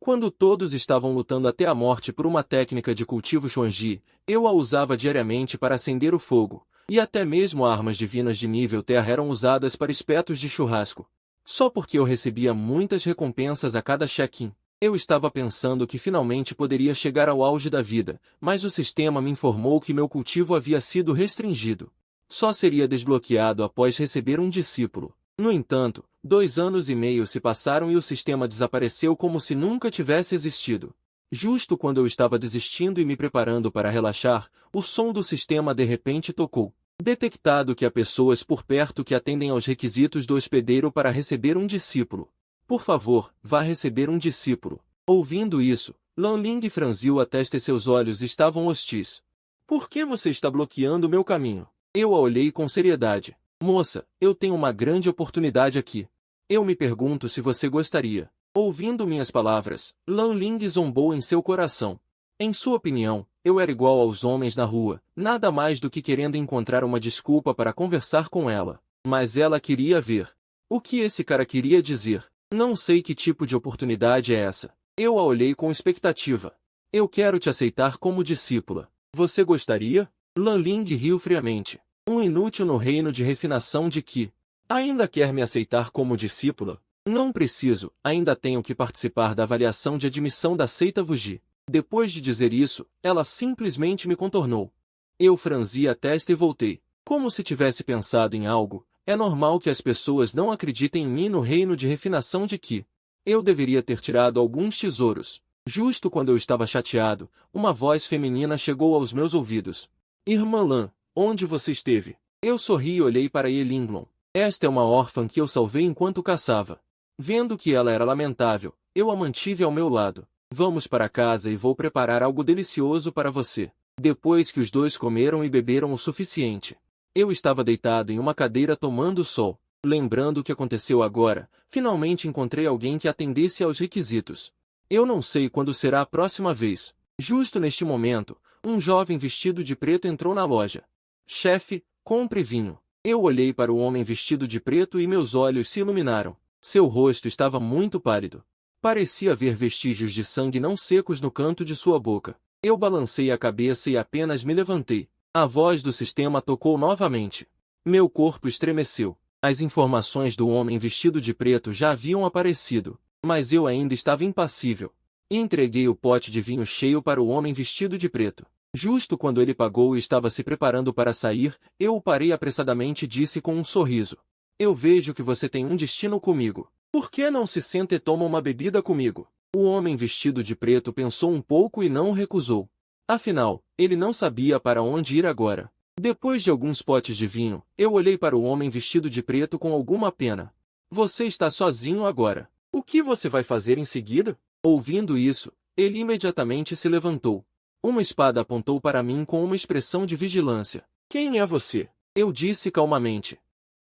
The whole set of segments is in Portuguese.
Quando todos estavam lutando até a morte por uma técnica de cultivo Xuanji, eu a usava diariamente para acender o fogo, e até mesmo armas divinas de nível terra eram usadas para espetos de churrasco. Só porque eu recebia muitas recompensas a cada check-in. Eu estava pensando que finalmente poderia chegar ao auge da vida, mas o sistema me informou que meu cultivo havia sido restringido. Só seria desbloqueado após receber um discípulo. No entanto, 2 anos e meio se passaram e o sistema desapareceu como se nunca tivesse existido. Justo quando eu estava desistindo e me preparando para relaxar, o som do sistema de repente tocou. Detectado que há pessoas por perto que atendem aos requisitos do hospedeiro para receber um discípulo. Por favor, vá receber um discípulo. Ouvindo isso, Lan Ling franziu a testa e seus olhos estavam hostis. Por que você está bloqueando meu caminho? Eu a olhei com seriedade. Moça, eu tenho uma grande oportunidade aqui. Eu me pergunto se você gostaria. Ouvindo minhas palavras, Lan Ling zombou em seu coração. Em sua opinião, eu era igual aos homens na rua, nada mais do que querendo encontrar uma desculpa para conversar com ela. Mas ela queria ver. O que esse cara queria dizer? Não sei que tipo de oportunidade é essa. Eu a olhei com expectativa. Eu quero te aceitar como discípula. Você gostaria? Lan Ling riu friamente. Um inútil no reino de refinação de Qi. Ainda quer me aceitar como discípula? Não preciso, ainda tenho que participar da avaliação de admissão da seita Wuji. Depois de dizer isso, ela simplesmente me contornou. Eu franzi a testa e voltei. Como se tivesse pensado em algo. É normal que as pessoas não acreditem em mim no reino de refinação de Qi. Eu deveria ter tirado alguns tesouros. Justo quando eu estava chateado, uma voz feminina chegou aos meus ouvidos. Irmã Lan, onde você esteve? Eu sorri e olhei para Ye Linglong. Esta é uma órfã que eu salvei enquanto caçava. Vendo que ela era lamentável, eu a mantive ao meu lado. Vamos para casa e vou preparar algo delicioso para você. Depois que os dois comeram e beberam o suficiente, eu estava deitado em uma cadeira tomando sol. Lembrando o que aconteceu agora, finalmente encontrei alguém que atendesse aos requisitos. Eu não sei quando será a próxima vez. Justo neste momento, um jovem vestido de preto entrou na loja. Chefe, compre vinho. Eu olhei para o homem vestido de preto e meus olhos se iluminaram. Seu rosto estava muito pálido. Parecia haver vestígios de sangue não secos no canto de sua boca. Eu balancei a cabeça e apenas me levantei. A voz do sistema tocou novamente. Meu corpo estremeceu. As informações do homem vestido de preto já haviam aparecido, mas eu ainda estava impassível. Entreguei o pote de vinho cheio para o homem vestido de preto. Justo quando ele pagou e estava se preparando para sair, eu o parei apressadamente e disse com um sorriso. Eu vejo que você tem um destino comigo. Por que não se senta e toma uma bebida comigo? O homem vestido de preto pensou um pouco e não recusou. Afinal, ele não sabia para onde ir agora. Depois de alguns potes de vinho, eu olhei para o homem vestido de preto com alguma pena. Você está sozinho agora. O que você vai fazer em seguida? Ouvindo isso, ele imediatamente se levantou. Uma espada apontou para mim com uma expressão de vigilância. Quem é você? Eu disse calmamente.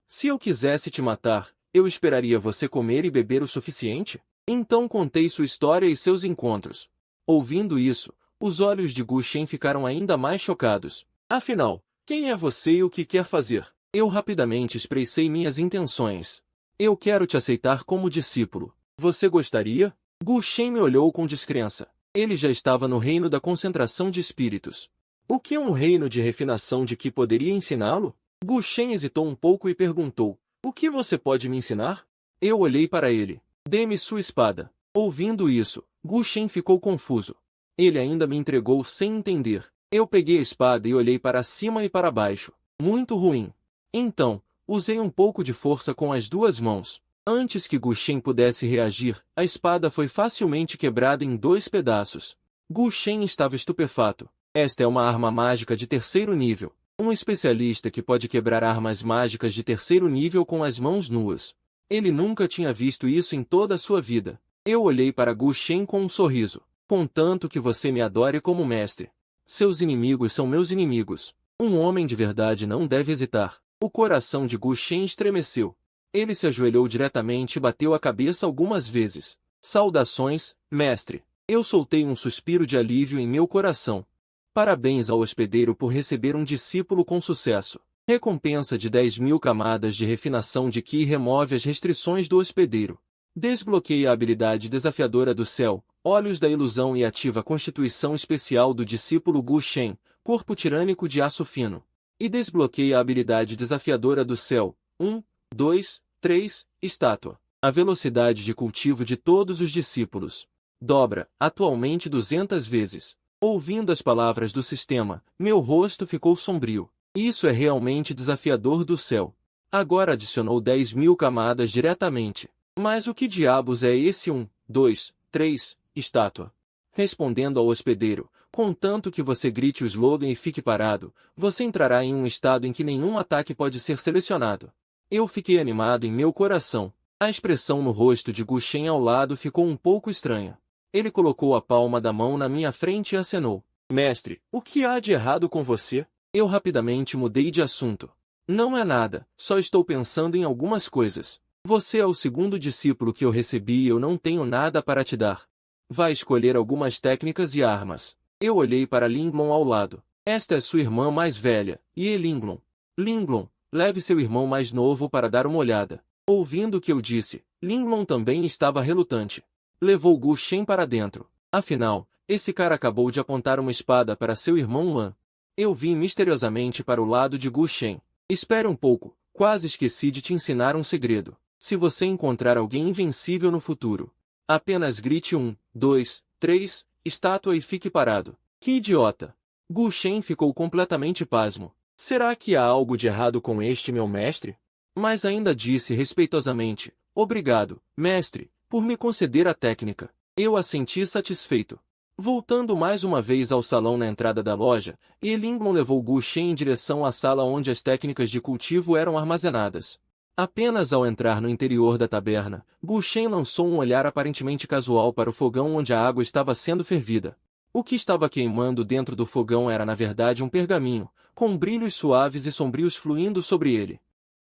Se eu quisesse te matar, eu esperaria você comer e beber o suficiente? Então contei sua história e seus encontros. Ouvindo isso, os olhos de Gu Shen ficaram ainda mais chocados. Afinal, quem é você e o que quer fazer? Eu rapidamente expressei minhas intenções. Eu quero te aceitar como discípulo. Você gostaria? Gu Shen me olhou com descrença. Ele já estava no reino da concentração de espíritos. O que um reino de refinação de Qi poderia ensiná-lo? Gu Shen hesitou um pouco e perguntou. O que você pode me ensinar? Eu olhei para ele. Dê-me sua espada. Ouvindo isso, Gu Shen ficou confuso. Ele ainda me entregou sem entender. Eu peguei a espada e olhei para cima e para baixo. Muito ruim. Então, usei um pouco de força com as duas mãos. Antes que Gu Shen pudesse reagir, a espada foi facilmente quebrada em 2 pedaços. Gu Shen estava estupefato. Esta é uma arma mágica de 3º nível. Um especialista que pode quebrar armas mágicas de 3º nível com as mãos nuas. Ele nunca tinha visto isso em toda a sua vida. Eu olhei para Gu Shen com um sorriso. Contanto que você me adore como mestre. Seus inimigos são meus inimigos. Um homem de verdade não deve hesitar. O coração de Gu Shen estremeceu. Ele se ajoelhou diretamente e bateu a cabeça algumas vezes. Saudações, mestre. Eu soltei um suspiro de alívio em meu coração. Parabéns ao hospedeiro por receber um discípulo com sucesso. Recompensa de 10.000 camadas de refinação de Qi remove as restrições do hospedeiro. Desbloqueie a habilidade desafiadora do céu, olhos da ilusão e ativa constituição especial do discípulo Gu Shen, corpo tirânico de aço fino. E desbloqueia a habilidade desafiadora do céu. 1, 2, 3, estátua. A velocidade de cultivo de todos os discípulos. Dobra, atualmente 200 vezes. Ouvindo as palavras do sistema, meu rosto ficou sombrio. Isso é realmente desafiador do céu. Agora adicionou 10.000 camadas diretamente. Mas o que diabos é esse 1, 2, 3, estátua? Respondendo ao hospedeiro, contanto que você grite o slogan e fique parado, você entrará em um estado em que nenhum ataque pode ser selecionado. Eu fiquei animado em meu coração. A expressão no rosto de Gu Shen ao lado ficou um pouco estranha. Ele colocou a palma da mão na minha frente e acenou. Mestre, o que há de errado com você? Eu rapidamente mudei de assunto. Não é nada, só estou pensando em algumas coisas. Você é o segundo discípulo que eu recebi e eu não tenho nada para te dar. Vai escolher algumas técnicas e armas. Eu olhei para Linglong ao lado. Esta é sua irmã mais velha, e Linglong. Linglong, leve seu irmão mais novo para dar uma olhada. Ouvindo o que eu disse, Linglong também estava relutante. Levou Gu Shen para dentro. Afinal, esse cara acabou de apontar uma espada para seu irmão Lan. Eu vim misteriosamente para o lado de Gu Shen. Espere um pouco, quase esqueci de te ensinar um segredo. Se você encontrar alguém invencível no futuro, apenas grite 1, 2, 3, estátua e fique parado. Que idiota! Gu Shen ficou completamente pasmo. Será que há algo de errado com este meu mestre? Mas ainda disse respeitosamente, obrigado, mestre, por me conceder a técnica. Eu a senti satisfeito. Voltando mais uma vez ao salão na entrada da loja, Linglong levou Gu Shen em direção à sala onde as técnicas de cultivo eram armazenadas. Apenas ao entrar no interior da taberna, Gu Shen lançou um olhar aparentemente casual para o fogão onde a água estava sendo fervida. O que estava queimando dentro do fogão era na verdade um pergaminho, com brilhos suaves e sombrios fluindo sobre ele.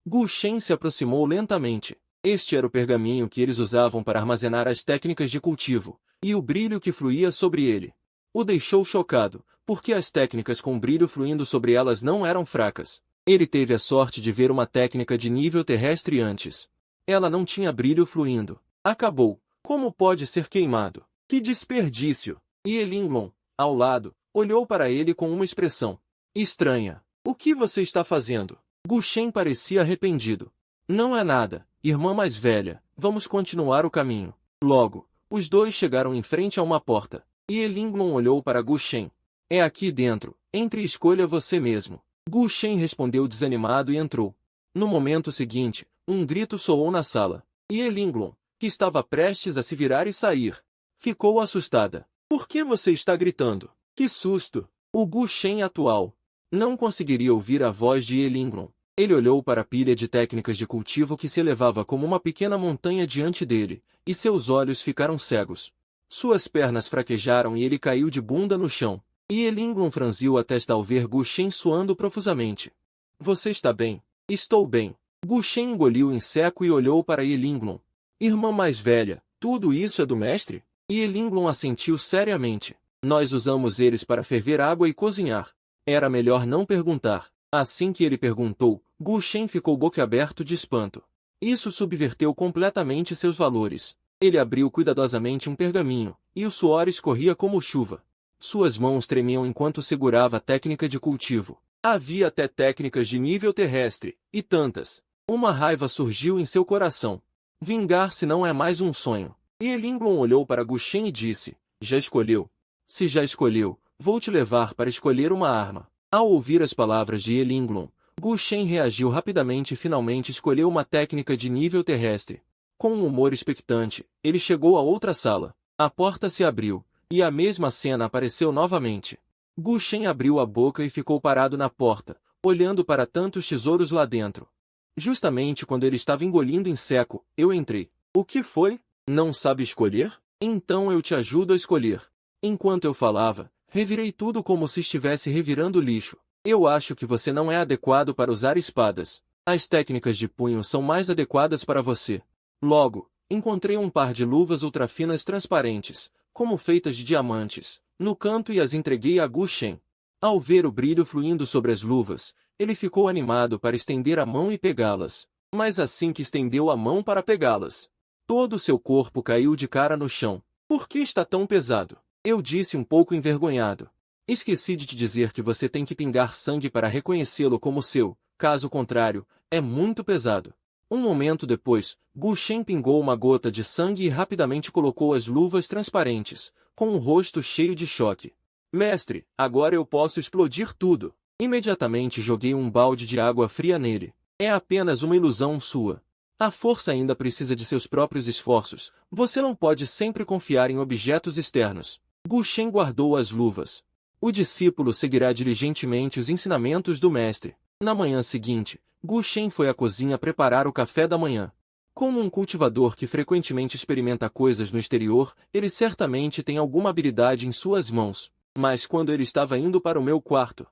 Gu Shen se aproximou lentamente. Este era o pergaminho que eles usavam para armazenar as técnicas de cultivo, e o brilho que fluía sobre ele o deixou chocado, porque as técnicas com brilho fluindo sobre elas não eram fracas. Ele teve a sorte de ver uma técnica de nível terrestre antes. Ela não tinha brilho fluindo. Acabou. Como pode ser queimado? Que desperdício! E Linglong, ao lado, olhou para ele com uma expressão estranha. O que você está fazendo? Gu Shen parecia arrependido. Não é nada, irmã mais velha, vamos continuar o caminho. Logo, os dois chegaram em frente a uma porta. E Linglong olhou para Gu Shen. É aqui dentro, entre e escolha você mesmo. Gu Shen respondeu desanimado e entrou. No momento seguinte, um grito soou na sala. E Linglong, que estava prestes a se virar e sair, ficou assustada. Por que você está gritando? Que susto! O Gu Shen atual não conseguiria ouvir a voz de Linglong. Ele olhou para a pilha de técnicas de cultivo que se elevava como uma pequena montanha diante dele, e seus olhos ficaram cegos. Suas pernas fraquejaram e ele caiu de bunda no chão. E Linglong franziu a testa ao ver Gu Shen suando profusamente. Você está bem? Estou bem. Gu Shen engoliu em seco e olhou para Linglong. Irmã mais velha, tudo isso é do mestre? E Linglong assentiu seriamente. Nós usamos eles para ferver água e cozinhar. Era melhor não perguntar. Assim que ele perguntou, Gu Shen ficou boquiaberto de espanto. Isso subverteu completamente seus valores. Ele abriu cuidadosamente um pergaminho, e o suor escorria como chuva. Suas mãos tremiam enquanto segurava a técnica de cultivo. Havia até técnicas de nível terrestre, e tantas. Uma raiva surgiu em seu coração. Vingar-se não é mais um sonho. E Linglong olhou para Gu Shen e disse, já escolheu? Se já escolheu, vou te levar para escolher uma arma. Ao ouvir as palavras de Linglong, Gu Shen reagiu rapidamente e finalmente escolheu uma técnica de nível terrestre. Com um humor expectante, ele chegou a outra sala. A porta se abriu. E a mesma cena apareceu novamente. Gu Shen abriu a boca e ficou parado na porta, olhando para tantos tesouros lá dentro. Justamente quando ele estava engolindo em seco, eu entrei. O que foi? Não sabe escolher? Então eu te ajudo a escolher. Enquanto eu falava, revirei tudo como se estivesse revirando lixo. Eu acho que você não é adequado para usar espadas. As técnicas de punho são mais adequadas para você. Logo, encontrei um par de luvas ultrafinas transparentes, como feitas de diamantes, no canto e as entreguei a Gu Shen. Ao ver o brilho fluindo sobre as luvas, ele ficou animado para estender a mão e pegá-las. Mas assim que estendeu a mão para pegá-las, todo o seu corpo caiu de cara no chão. Por que está tão pesado? Eu disse um pouco envergonhado. Esqueci de te dizer que você tem que pingar sangue para reconhecê-lo como seu, caso contrário, é muito pesado. Um momento depois, Gu Shen pingou uma gota de sangue e rapidamente colocou as luvas transparentes, com o rosto cheio de choque. Mestre, agora eu posso explodir tudo. Imediatamente joguei um balde de água fria nele. É apenas uma ilusão sua. A força ainda precisa de seus próprios esforços. Você não pode sempre confiar em objetos externos. Gu Shen guardou as luvas. O discípulo seguirá diligentemente os ensinamentos do mestre. Na manhã seguinte, Gu Shen foi à cozinha preparar o café da manhã. Como um cultivador que frequentemente experimenta coisas no exterior, ele certamente tem alguma habilidade em suas mãos. Mas quando ele estava indo para o meu quarto,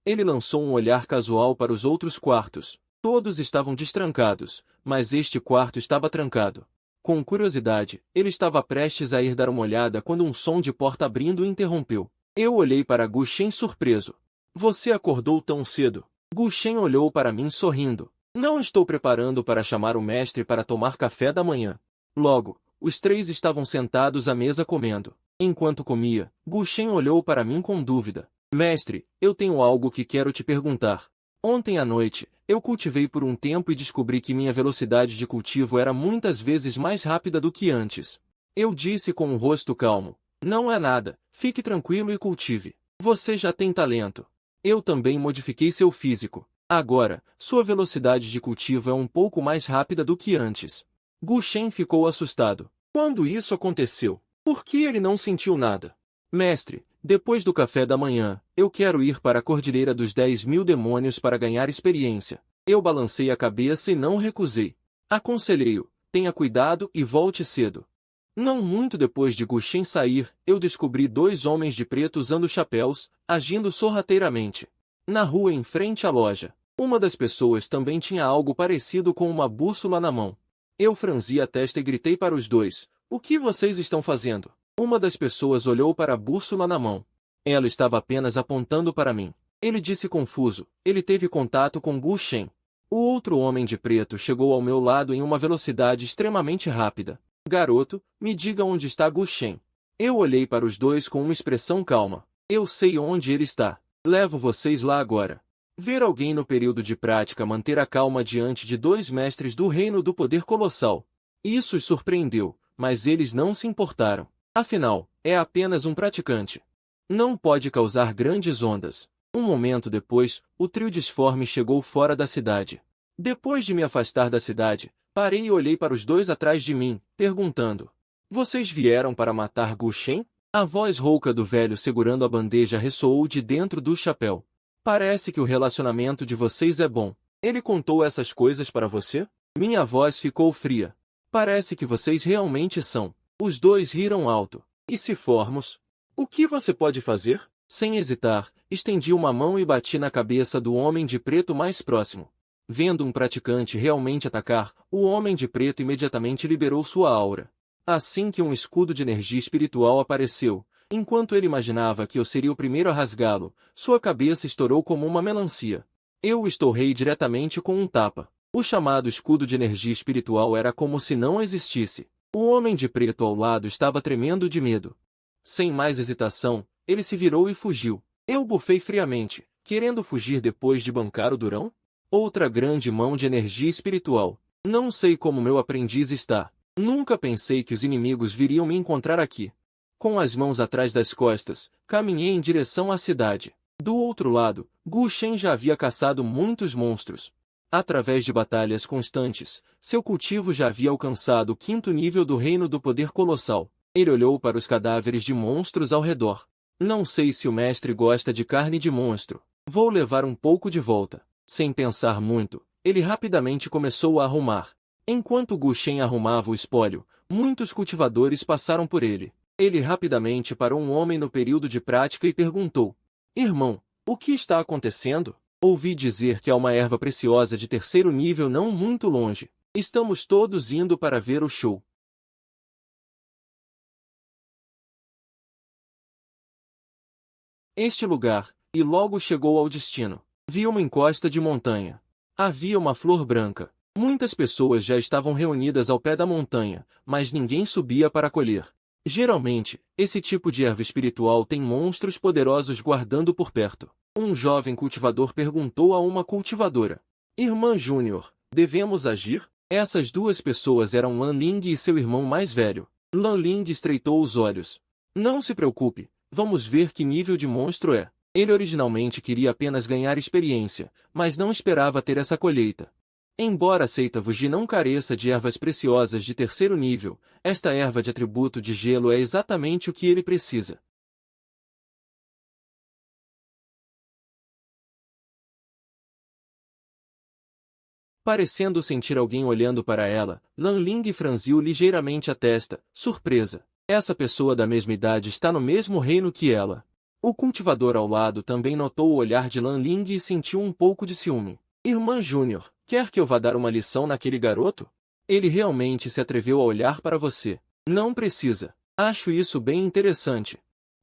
ele lançou um olhar casual para os outros quartos. Todos estavam destrancados, mas este quarto estava trancado. Com curiosidade, ele estava prestes a ir dar uma olhada quando um som de porta abrindo o interrompeu. Eu olhei para Gu Shen surpreso. Você acordou tão cedo? Gu Shen olhou para mim sorrindo. Não estou preparando para chamar o mestre para tomar café da manhã. Logo, os três estavam sentados à mesa comendo. Enquanto comia, Gu Shen olhou para mim com dúvida. Mestre, eu tenho algo que quero te perguntar. Ontem à noite, eu cultivei por um tempo e descobri que minha velocidade de cultivo era muitas vezes mais rápida do que antes. Eu disse com um rosto calmo. Não é nada, fique tranquilo e cultive. Você já tem talento. Eu também modifiquei seu físico. Agora, sua velocidade de cultivo é um pouco mais rápida do que antes. Gu Shen ficou assustado. Quando isso aconteceu? Por que ele não sentiu nada? Mestre, depois do café da manhã, eu quero ir para a Cordilheira dos 10.000 Demônios para ganhar experiência. Eu balancei a cabeça e não recusei. Aconselhei-o, tenha cuidado e volte cedo. Não muito depois de Gu Shen sair, eu descobri dois homens de preto usando chapéus, agindo sorrateiramente. Na rua em frente à loja, uma das pessoas também tinha algo parecido com uma bússola na mão. Eu franzi a testa e gritei para os dois, o que vocês estão fazendo? Uma das pessoas olhou para a bússola na mão. Ela estava apenas apontando para mim. Ele disse confuso, ele teve contato com Gu Shen. O outro homem de preto chegou ao meu lado em uma velocidade extremamente rápida. Garoto, me diga onde está Gu Shen. Eu olhei para os dois com uma expressão calma. Eu sei onde ele está. Levo vocês lá agora. Ver alguém no período de prática manter a calma diante de dois mestres do reino do poder colossal. Isso os surpreendeu, mas eles não se importaram. Afinal, é apenas um praticante. Não pode causar grandes ondas. Um momento depois, o trio disforme chegou fora da cidade. Depois de me afastar da cidade, parei e olhei para os dois atrás de mim, perguntando. Vocês vieram para matar Gu Shen? A voz rouca do velho segurando a bandeja ressoou de dentro do chapéu. Parece que o relacionamento de vocês é bom. Ele contou essas coisas para você? Minha voz ficou fria. Parece que vocês realmente são. Os dois riram alto. E se formos? O que você pode fazer? Sem hesitar, estendi uma mão e bati na cabeça do homem de preto mais próximo. Vendo um praticante realmente atacar, o homem de preto imediatamente liberou sua aura. Assim que um escudo de energia espiritual apareceu, enquanto ele imaginava que eu seria o primeiro a rasgá-lo, sua cabeça estourou como uma melancia. Eu o estourei diretamente com um tapa. O chamado escudo de energia espiritual era como se não existisse. O homem de preto ao lado estava tremendo de medo. Sem mais hesitação, ele se virou e fugiu. Eu bufei friamente, querendo fugir depois de bancar o durão? Outra grande mão de energia espiritual. Não sei como meu aprendiz está. Nunca pensei que os inimigos viriam me encontrar aqui. Com as mãos atrás das costas, caminhei em direção à cidade. Do outro lado, Gu Shen já havia caçado muitos monstros. Através de batalhas constantes, seu cultivo já havia alcançado o 5º nível do reino do poder colossal. Ele olhou para os cadáveres de monstros ao redor. Não sei se o mestre gosta de carne de monstro. Vou levar um pouco de volta. Sem pensar muito, ele rapidamente começou a arrumar. Enquanto Gu Shen arrumava o espólio, muitos cultivadores passaram por ele. Ele rapidamente parou um homem no período de prática e perguntou: Irmão, o que está acontecendo? Ouvi dizer que há uma erva preciosa de 3º nível não muito longe. Estamos todos indo para ver o show. Este lugar, e logo chegou ao destino. Vi uma encosta de montanha. Havia uma flor branca. Muitas pessoas já estavam reunidas ao pé da montanha, mas ninguém subia para colher. Geralmente, esse tipo de erva espiritual tem monstros poderosos guardando por perto. Um jovem cultivador perguntou a uma cultivadora: Irmã Júnior, devemos agir? Essas duas pessoas eram Lan Ling e seu irmão mais velho. Lan Ling estreitou os olhos. Não se preocupe, vamos ver que nível de monstro é. Ele originalmente queria apenas ganhar experiência, mas não esperava ter essa colheita. Embora a seita Wuji não careça de ervas preciosas de terceiro nível, esta erva de atributo de gelo é exatamente o que ele precisa. Parecendo sentir alguém olhando para ela, Lan Ling franziu ligeiramente a testa, surpresa. Essa pessoa da mesma idade está no mesmo reino que ela. O cultivador ao lado também notou o olhar de Lan Ling e sentiu um pouco de ciúme. Irmã Júnior, quer que eu vá dar uma lição naquele garoto? Ele realmente se atreveu a olhar para você. Não precisa. Acho isso bem interessante.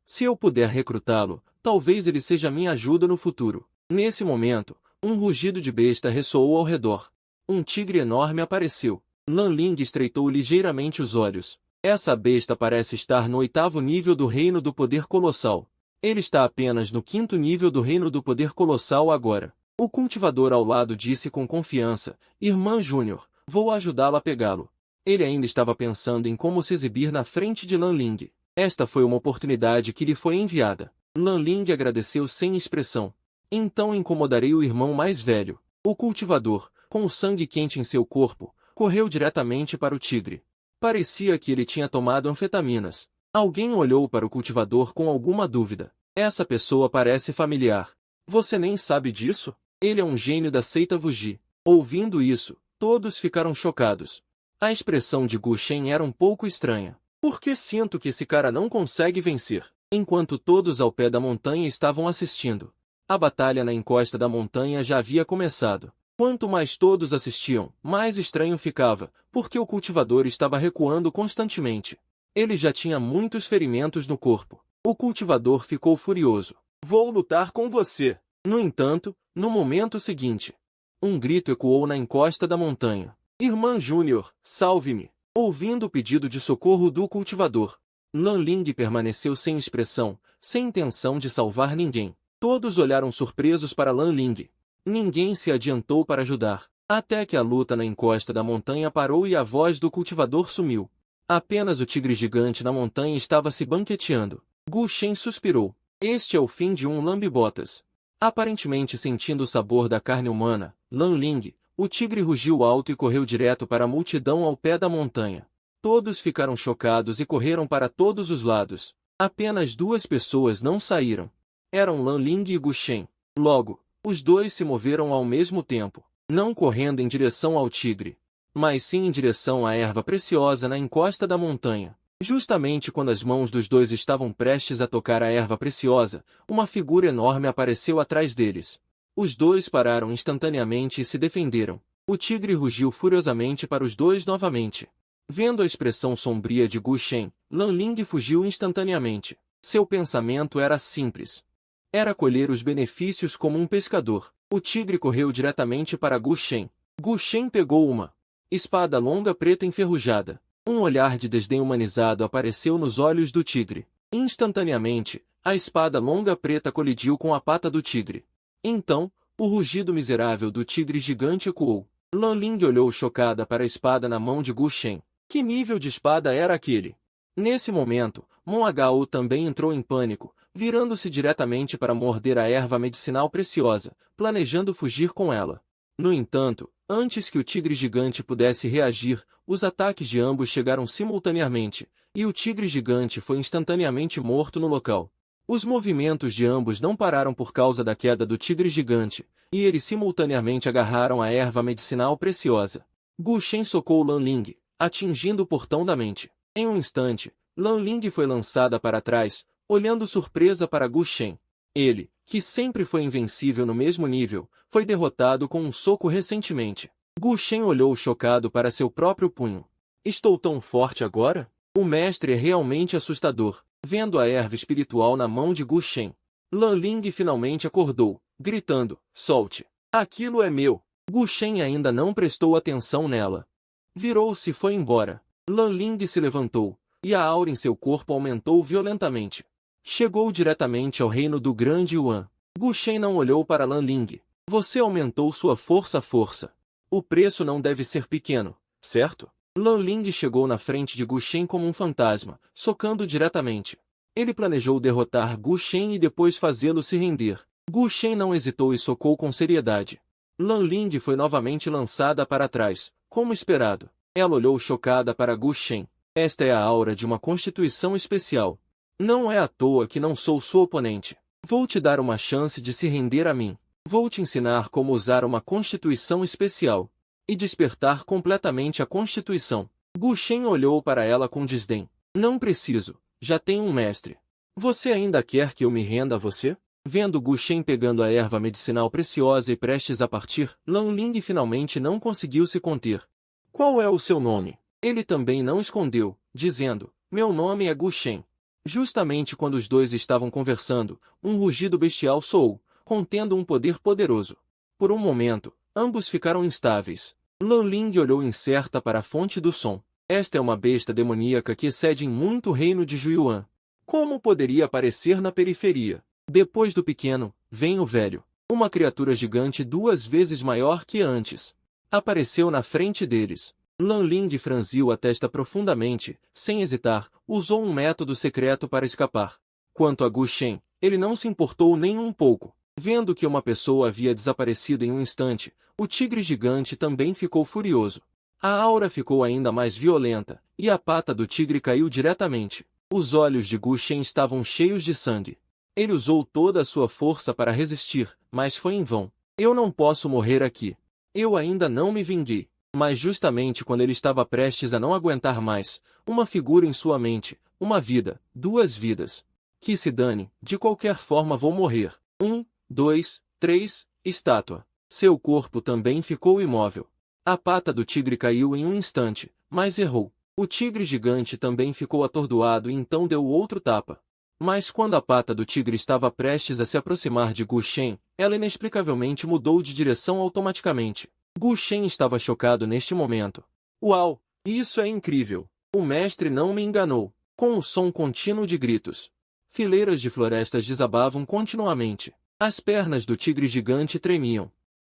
Se eu puder recrutá-lo, talvez ele seja minha ajuda no futuro. Nesse momento, um rugido de besta ressoou ao redor. Um tigre enorme apareceu. Lan Ling estreitou ligeiramente os olhos. Essa besta parece estar no 8º nível do Reino do Poder Colossal. Ele está apenas no 5º nível do Reino do Poder Colossal agora. O cultivador ao lado disse com confiança: Irmã Júnior, vou ajudá-la a pegá-lo. Ele ainda estava pensando em como se exibir na frente de Lan Ling. Esta foi uma oportunidade que lhe foi enviada. Lan Ling agradeceu sem expressão. Então incomodarei o irmão mais velho. O cultivador, com o sangue quente em seu corpo, correu diretamente para o tigre. Parecia que ele tinha tomado anfetaminas. Alguém olhou para o cultivador com alguma dúvida. Essa pessoa parece familiar. Você nem sabe disso? Ele é um gênio da seita Wuji. Ouvindo isso, todos ficaram chocados. A expressão de Gu Shen era um pouco estranha. Por que sinto que esse cara não consegue vencer? Enquanto todos ao pé da montanha estavam assistindo. A batalha na encosta da montanha já havia começado. Quanto mais todos assistiam, mais estranho ficava, porque o cultivador estava recuando constantemente. Ele já tinha muitos ferimentos no corpo. O cultivador ficou furioso. Vou lutar com você. No entanto, no momento seguinte, um grito ecoou na encosta da montanha. Irmã Júnior, salve-me! Ouvindo o pedido de socorro do cultivador, Lan Ling permaneceu sem expressão, sem intenção de salvar ninguém. Todos olharam surpresos para Lan Ling. Ninguém se adiantou para ajudar, até que a luta na encosta da montanha parou e a voz do cultivador sumiu. Apenas o tigre gigante na montanha estava se banqueteando. Gu Shen suspirou. Este é o fim de um lambe-botas. Aparentemente sentindo o sabor da carne humana, Lan Ling, o tigre rugiu alto e correu direto para a multidão ao pé da montanha. Todos ficaram chocados e correram para todos os lados. Apenas duas pessoas não saíram. Eram Lan Ling e Gu Shen. Logo, os dois se moveram ao mesmo tempo, não correndo em direção ao tigre, mas sim em direção à erva preciosa na encosta da montanha. Justamente quando as mãos dos dois estavam prestes a tocar a erva preciosa, uma figura enorme apareceu atrás deles. Os dois pararam instantaneamente e se defenderam. O tigre rugiu furiosamente para os dois novamente. Vendo a expressão sombria de Gu Shen, Lan Ling fugiu instantaneamente. Seu pensamento era simples. Era colher os benefícios como um pescador. O tigre correu diretamente para Gu Shen. Gu Shen pegou uma espada longa preta enferrujada. Um olhar de desdém humanizado apareceu nos olhos do tigre. Instantaneamente, a espada longa preta colidiu com a pata do tigre. Então, o rugido miserável do tigre gigante ecoou. Lan Ling olhou chocada para a espada na mão de Gu Shen. Que nível de espada era aquele? Nesse momento, Mon Hao também entrou em pânico, virando-se diretamente para morder a erva medicinal preciosa, planejando fugir com ela. No entanto, antes que o tigre gigante pudesse reagir, os ataques de ambos chegaram simultaneamente, e o tigre gigante foi instantaneamente morto no local. Os movimentos de ambos não pararam por causa da queda do tigre gigante, e eles simultaneamente agarraram a erva medicinal preciosa. Gu Shen socou Lan Ling, atingindo o portão da mente. Em um instante, Lan Ling foi lançada para trás, olhando surpresa para Gu Shen. Ele, que sempre foi invencível no mesmo nível, foi derrotado com um soco recentemente. Gu Shen olhou chocado para seu próprio punho. Estou tão forte agora? O mestre é realmente assustador. Vendo a erva espiritual na mão de Gu Shen, Lan Ling finalmente acordou, gritando, solte! Aquilo é meu! Gu Shen ainda não prestou atenção nela. Virou-se e foi embora. Lan Ling se levantou, e a aura em seu corpo aumentou violentamente. Chegou diretamente ao reino do grande Yuan. Gu Shen não olhou para Lan Ling. Você aumentou sua força. O preço não deve ser pequeno, certo? Lan Ling chegou na frente de Gu Shen como um fantasma, socando diretamente. Ele planejou derrotar Gu Shen e depois fazê-lo se render. Gu Shen não hesitou e socou com seriedade. Lan Ling foi novamente lançada para trás, como esperado. Ela olhou chocada para Gu Shen. Esta é a aura de uma constituição especial. Não é à toa que não sou sua oponente. Vou te dar uma chance de se render a mim. Vou te ensinar como usar uma constituição especial. E despertar completamente a constituição. Gu Shen olhou para ela com desdém. Não preciso. Já tenho um mestre. Você ainda quer que eu me renda a você? Vendo Gu Shen pegando a erva medicinal preciosa e prestes a partir, Lan Ling finalmente não conseguiu se conter. Qual é o seu nome? Ele também não escondeu, dizendo, meu nome é Gu Shen. Justamente quando os dois estavam conversando, um rugido bestial soou, contendo um poder poderoso. Por um momento, ambos ficaram instáveis. Lan Ling olhou incerta para a fonte do som. Esta é uma besta demoníaca que excede em muito o reino de Juyuan. Como poderia aparecer na periferia? Depois do pequeno, vem o velho. Uma criatura gigante 2 vezes maior que antes. Apareceu na frente deles. Lan Ling franziu a testa profundamente, sem hesitar, usou um método secreto para escapar. Quanto a Gu Shen, ele não se importou nem um pouco. Vendo que uma pessoa havia desaparecido em um instante, o tigre gigante também ficou furioso. A aura ficou ainda mais violenta, e a pata do tigre caiu diretamente. Os olhos de Gu Shen estavam cheios de sangue. Ele usou toda a sua força para resistir, mas foi em vão. Eu não posso morrer aqui. Eu ainda não me vinguei. Mas justamente quando ele estava prestes a não aguentar mais, uma figura em sua mente, uma vida, 2 vidas. Que se dane, de qualquer forma vou morrer. 1, 2, 3, estátua. Seu corpo também ficou imóvel. A pata do tigre caiu em um instante, mas errou. O tigre gigante também ficou atordoado e então deu outro tapa. Mas quando a pata do tigre estava prestes a se aproximar de Gu Shen, ela inexplicavelmente mudou de direção automaticamente. Gu Shen estava chocado neste momento. Uau! Isso é incrível! O mestre não me enganou. Com o som contínuo de gritos. Fileiras de florestas desabavam continuamente. As pernas do tigre gigante tremiam.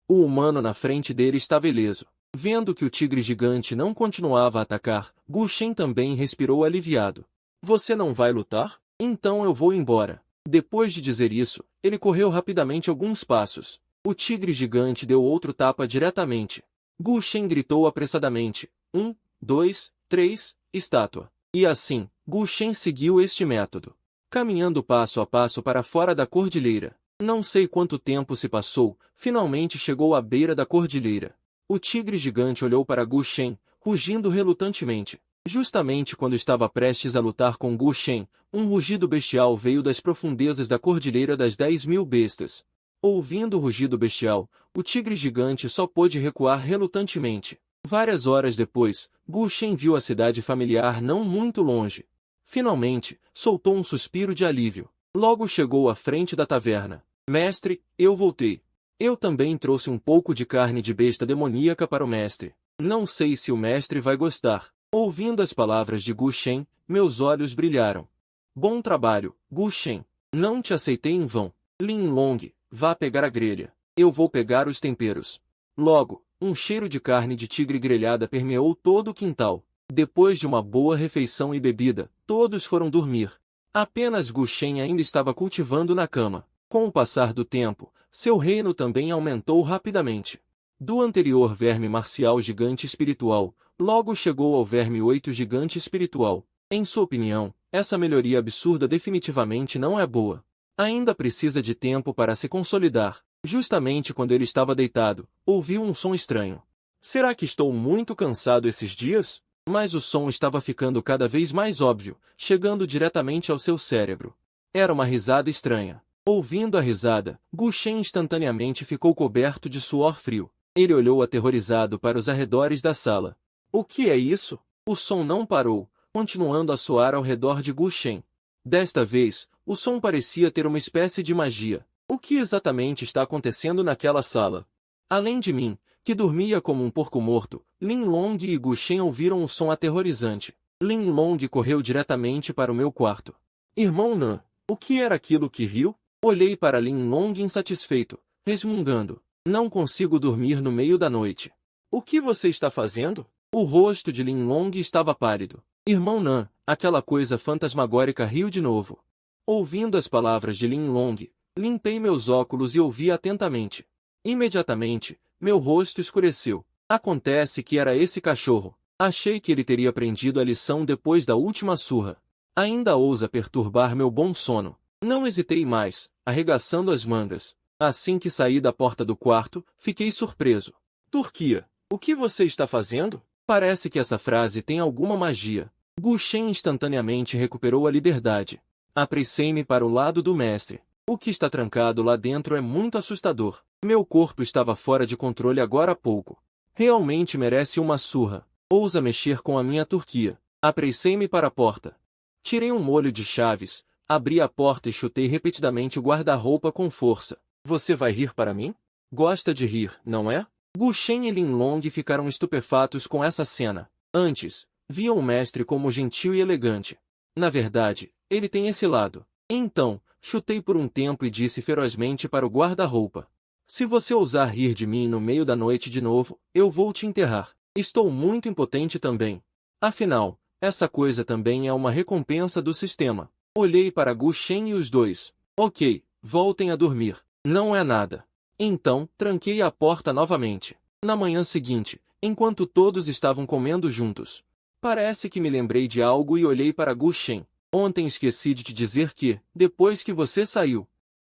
O humano na frente dele estava ileso. Vendo que o tigre gigante não continuava a atacar, Gu Shen também respirou aliviado. Você não vai lutar? Então eu vou embora. Depois de dizer isso, ele correu rapidamente alguns passos. O tigre gigante deu outro tapa diretamente. Gu Shen gritou apressadamente. 1, 2, 3, estátua. E assim, Gu Shen seguiu este método. Caminhando passo a passo para fora da cordilheira. Não sei quanto tempo se passou, finalmente chegou à beira da cordilheira. O tigre gigante olhou para Gu Shen, rugindo relutantemente. Justamente quando estava prestes a lutar com Gu Shen, um rugido bestial veio das profundezas da Cordilheira das 10.000 bestas. Ouvindo o rugido bestial, o tigre gigante só pôde recuar relutantemente. Várias horas depois, Gu Shen viu a cidade familiar não muito longe. Finalmente, soltou um suspiro de alívio. Logo chegou à frente da taverna. Mestre, eu voltei. Eu também trouxe um pouco de carne de besta demoníaca para o mestre. Não sei se o mestre vai gostar. Ouvindo as palavras de Gu Shen, meus olhos brilharam. Bom trabalho, Gu Shen. Não te aceitei em vão. Lin Long, vá pegar a grelha. Eu vou pegar os temperos. Logo, um cheiro de carne de tigre grelhada permeou todo o quintal. Depois de uma boa refeição e bebida, todos foram dormir. Apenas Gu Shen ainda estava cultivando na cama. Com o passar do tempo, seu reino também aumentou rapidamente. Do anterior verme marcial gigante espiritual, logo chegou ao verme 8 gigante espiritual. Em sua opinião, essa melhoria absurda definitivamente não é boa. Ainda precisa de tempo para se consolidar. Justamente quando ele estava deitado, ouviu um som estranho. Será que estou muito cansado esses dias? Mas o som estava ficando cada vez mais óbvio, chegando diretamente ao seu cérebro. Era uma risada estranha. Ouvindo a risada, Gu Shen instantaneamente ficou coberto de suor frio. Ele olhou aterrorizado para os arredores da sala. O que é isso? O som não parou, continuando a soar ao redor de Gu Shen. Desta vez, o som parecia ter uma espécie de magia. O que exatamente está acontecendo naquela sala? Além de mim, que dormia como um porco morto, Lin Long e Gu Shen ouviram um som aterrorizante. Lin Long correu diretamente para o meu quarto. Irmão Nan, o que era aquilo que riu? Olhei para Lin Long insatisfeito, resmungando. Não consigo dormir no meio da noite. O que você está fazendo? O rosto de Lin Long estava pálido. Irmão Nan, aquela coisa fantasmagórica riu de novo. Ouvindo as palavras de Lin Long, limpei meus óculos e ouvi atentamente. Imediatamente, meu rosto escureceu. Acontece que era esse cachorro. Achei que ele teria aprendido a lição depois da última surra. Ainda ousa perturbar meu bom sono. Não hesitei mais, arregaçando as mangas. Assim que saí da porta do quarto, fiquei surpreso. Turquia, o que você está fazendo? Parece que essa frase tem alguma magia. Gu Shen instantaneamente recuperou a liberdade. Apressei-me para o lado do mestre. O que está trancado lá dentro é muito assustador. Meu corpo estava fora de controle agora há pouco. Realmente merece uma surra. Ousa mexer com a minha Turquia. Apressei-me para a porta. Tirei um molho de chaves, abri a porta e chutei repetidamente o guarda-roupa com força. Você vai rir para mim? Gosta de rir, não é? Gu Shen e Lin Long ficaram estupefatos com essa cena. Antes, viam o mestre como gentil e elegante. Na verdade, ele tem esse lado. Então, chutei por um tempo e disse ferozmente para o guarda-roupa. Se você ousar rir de mim no meio da noite de novo, eu vou te enterrar. Estou muito impotente também. Afinal, essa coisa também é uma recompensa do sistema. Olhei para Gu Shen e os dois. Ok, voltem a dormir. Não é nada. Então, tranquei a porta novamente. Na manhã seguinte, enquanto todos estavam comendo juntos, parece que me lembrei de algo e olhei para Gu Shen. Ontem esqueci de te dizer que, depois que você saiu,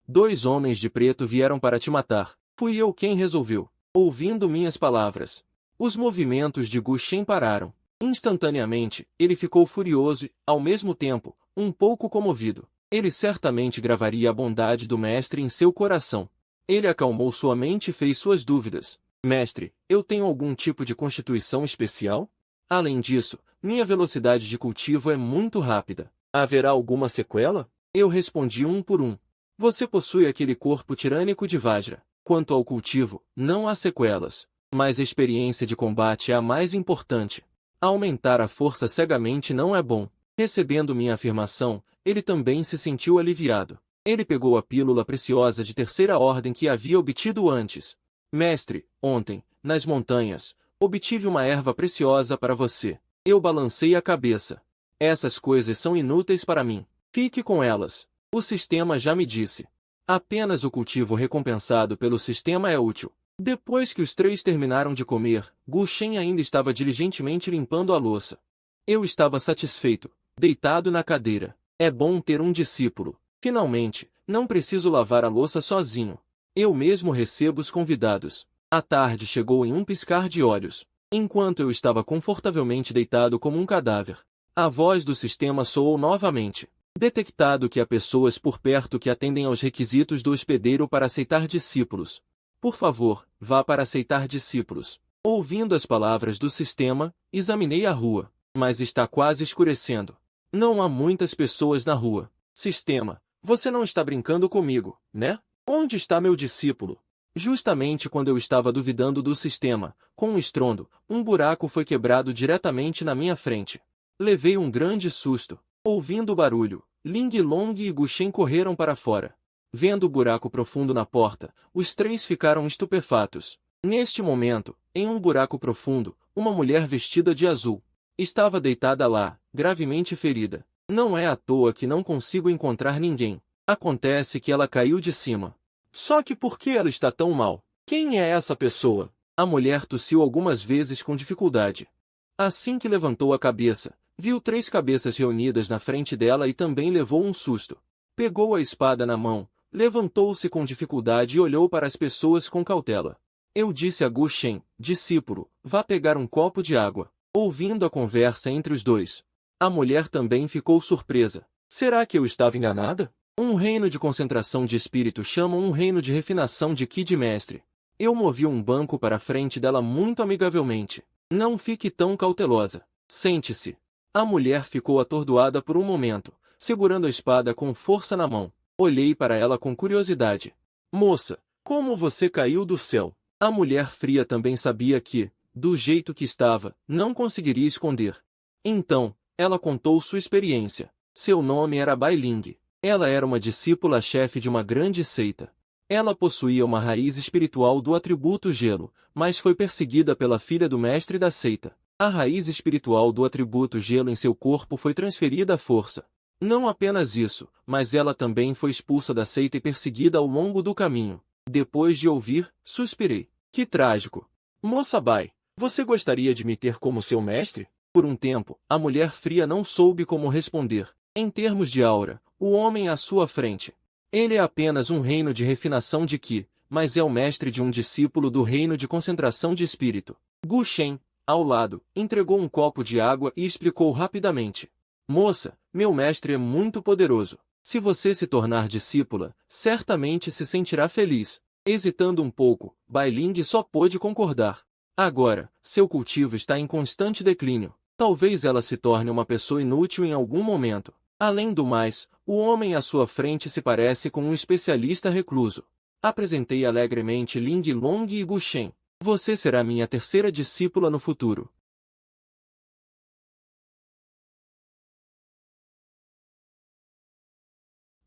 2 homens de preto vieram para te matar. Fui eu quem resolveu. Ouvindo minhas palavras, os movimentos de Gu Shen pararam. Instantaneamente, ele ficou furioso e, ao mesmo tempo, um pouco comovido. Ele certamente gravaria a bondade do mestre em seu coração. Ele acalmou sua mente e fez suas dúvidas. Mestre, eu tenho algum tipo de constituição especial? Além disso, minha velocidade de cultivo é muito rápida. Haverá alguma sequela? Eu respondi um por um. Você possui aquele corpo tirânico de Vajra. Quanto ao cultivo, não há sequelas. Mas a experiência de combate é a mais importante. Aumentar a força cegamente não é bom. Recebendo minha afirmação, ele também se sentiu aliviado. Ele pegou a pílula preciosa de 3ª ordem que havia obtido antes. Mestre, ontem, nas montanhas, obtive uma erva preciosa para você. Eu balancei a cabeça. Essas coisas são inúteis para mim. Fique com elas. O sistema já me disse. Apenas o cultivo recompensado pelo sistema é útil. Depois que os 3 terminaram de comer, Gu Shen ainda estava diligentemente limpando a louça. Eu estava satisfeito, deitado na cadeira. É bom ter um discípulo. Finalmente, não preciso lavar a louça sozinho. Eu mesmo recebo os convidados. A tarde chegou em um piscar de olhos. Enquanto eu estava confortavelmente deitado como um cadáver, a voz do sistema soou novamente. Detectado que há pessoas por perto que atendem aos requisitos do hospedeiro para aceitar discípulos. Por favor, vá para aceitar discípulos. Ouvindo as palavras do sistema, examinei a rua. Mas está quase escurecendo. Não há muitas pessoas na rua. Sistema, você não está brincando comigo, né? Onde está meu discípulo? Justamente quando eu estava duvidando do sistema, com um estrondo, um buraco foi quebrado diretamente na minha frente. Levei um grande susto. Ouvindo o barulho, Ling Long e Gu Shen correram para fora. Vendo o buraco profundo na porta, os 3 ficaram estupefatos. Neste momento, em um buraco profundo, uma mulher vestida de azul estava deitada lá, gravemente ferida. Não é à toa que não consigo encontrar ninguém. Acontece que ela caiu de cima. Só que por que ela está tão mal? Quem é essa pessoa? A mulher tossiu algumas vezes com dificuldade. Assim que levantou a cabeça, viu 3 cabeças reunidas na frente dela e também levou um susto. Pegou a espada na mão, levantou-se com dificuldade e olhou para as pessoas com cautela. Eu disse a Gu Shen, discípulo, vá pegar um copo de água. Ouvindo a conversa entre os dois, a mulher também ficou surpresa. Será que eu estava enganada? Um reino de concentração de espírito chama um reino de refinação de Ki de mestre. Eu movi um banco para a frente dela muito amigavelmente. Não fique tão cautelosa. Sente-se. A mulher ficou atordoada por um momento, segurando a espada com força na mão. Olhei para ela com curiosidade. Moça, como você caiu do céu? A mulher fria também sabia que, do jeito que estava, não conseguiria esconder. Então, Ela contou sua experiência. Seu nome era Bai Ling. Ela era uma discípula-chefe de uma grande seita. Ela possuía uma raiz espiritual do atributo gelo, mas foi perseguida pela filha do mestre da seita. A raiz espiritual do atributo gelo em seu corpo foi transferida à força. Não apenas isso, mas ela também foi expulsa da seita e perseguida ao longo do caminho. Depois de ouvir, suspirei. Que trágico. Moça Bai, você gostaria de me ter como seu mestre? Por um tempo, a mulher fria não soube como responder. Em termos de aura, o homem à sua frente. Ele é apenas um reino de refinação de Qi, mas é o mestre de um discípulo do reino de concentração de espírito. Gu Shen, ao lado, entregou um copo de água e explicou rapidamente. Moça, meu mestre é muito poderoso. Se você se tornar discípula, certamente se sentirá feliz. Hesitando um pouco, Bai Ling só pôde concordar. Agora, seu cultivo está em constante declínio. Talvez ela se torne uma pessoa inútil em algum momento. Além do mais, o homem à sua frente se parece com um especialista recluso. Apresentei alegremente Ling Long e Gu Shen. Você será minha terceira discípula no futuro.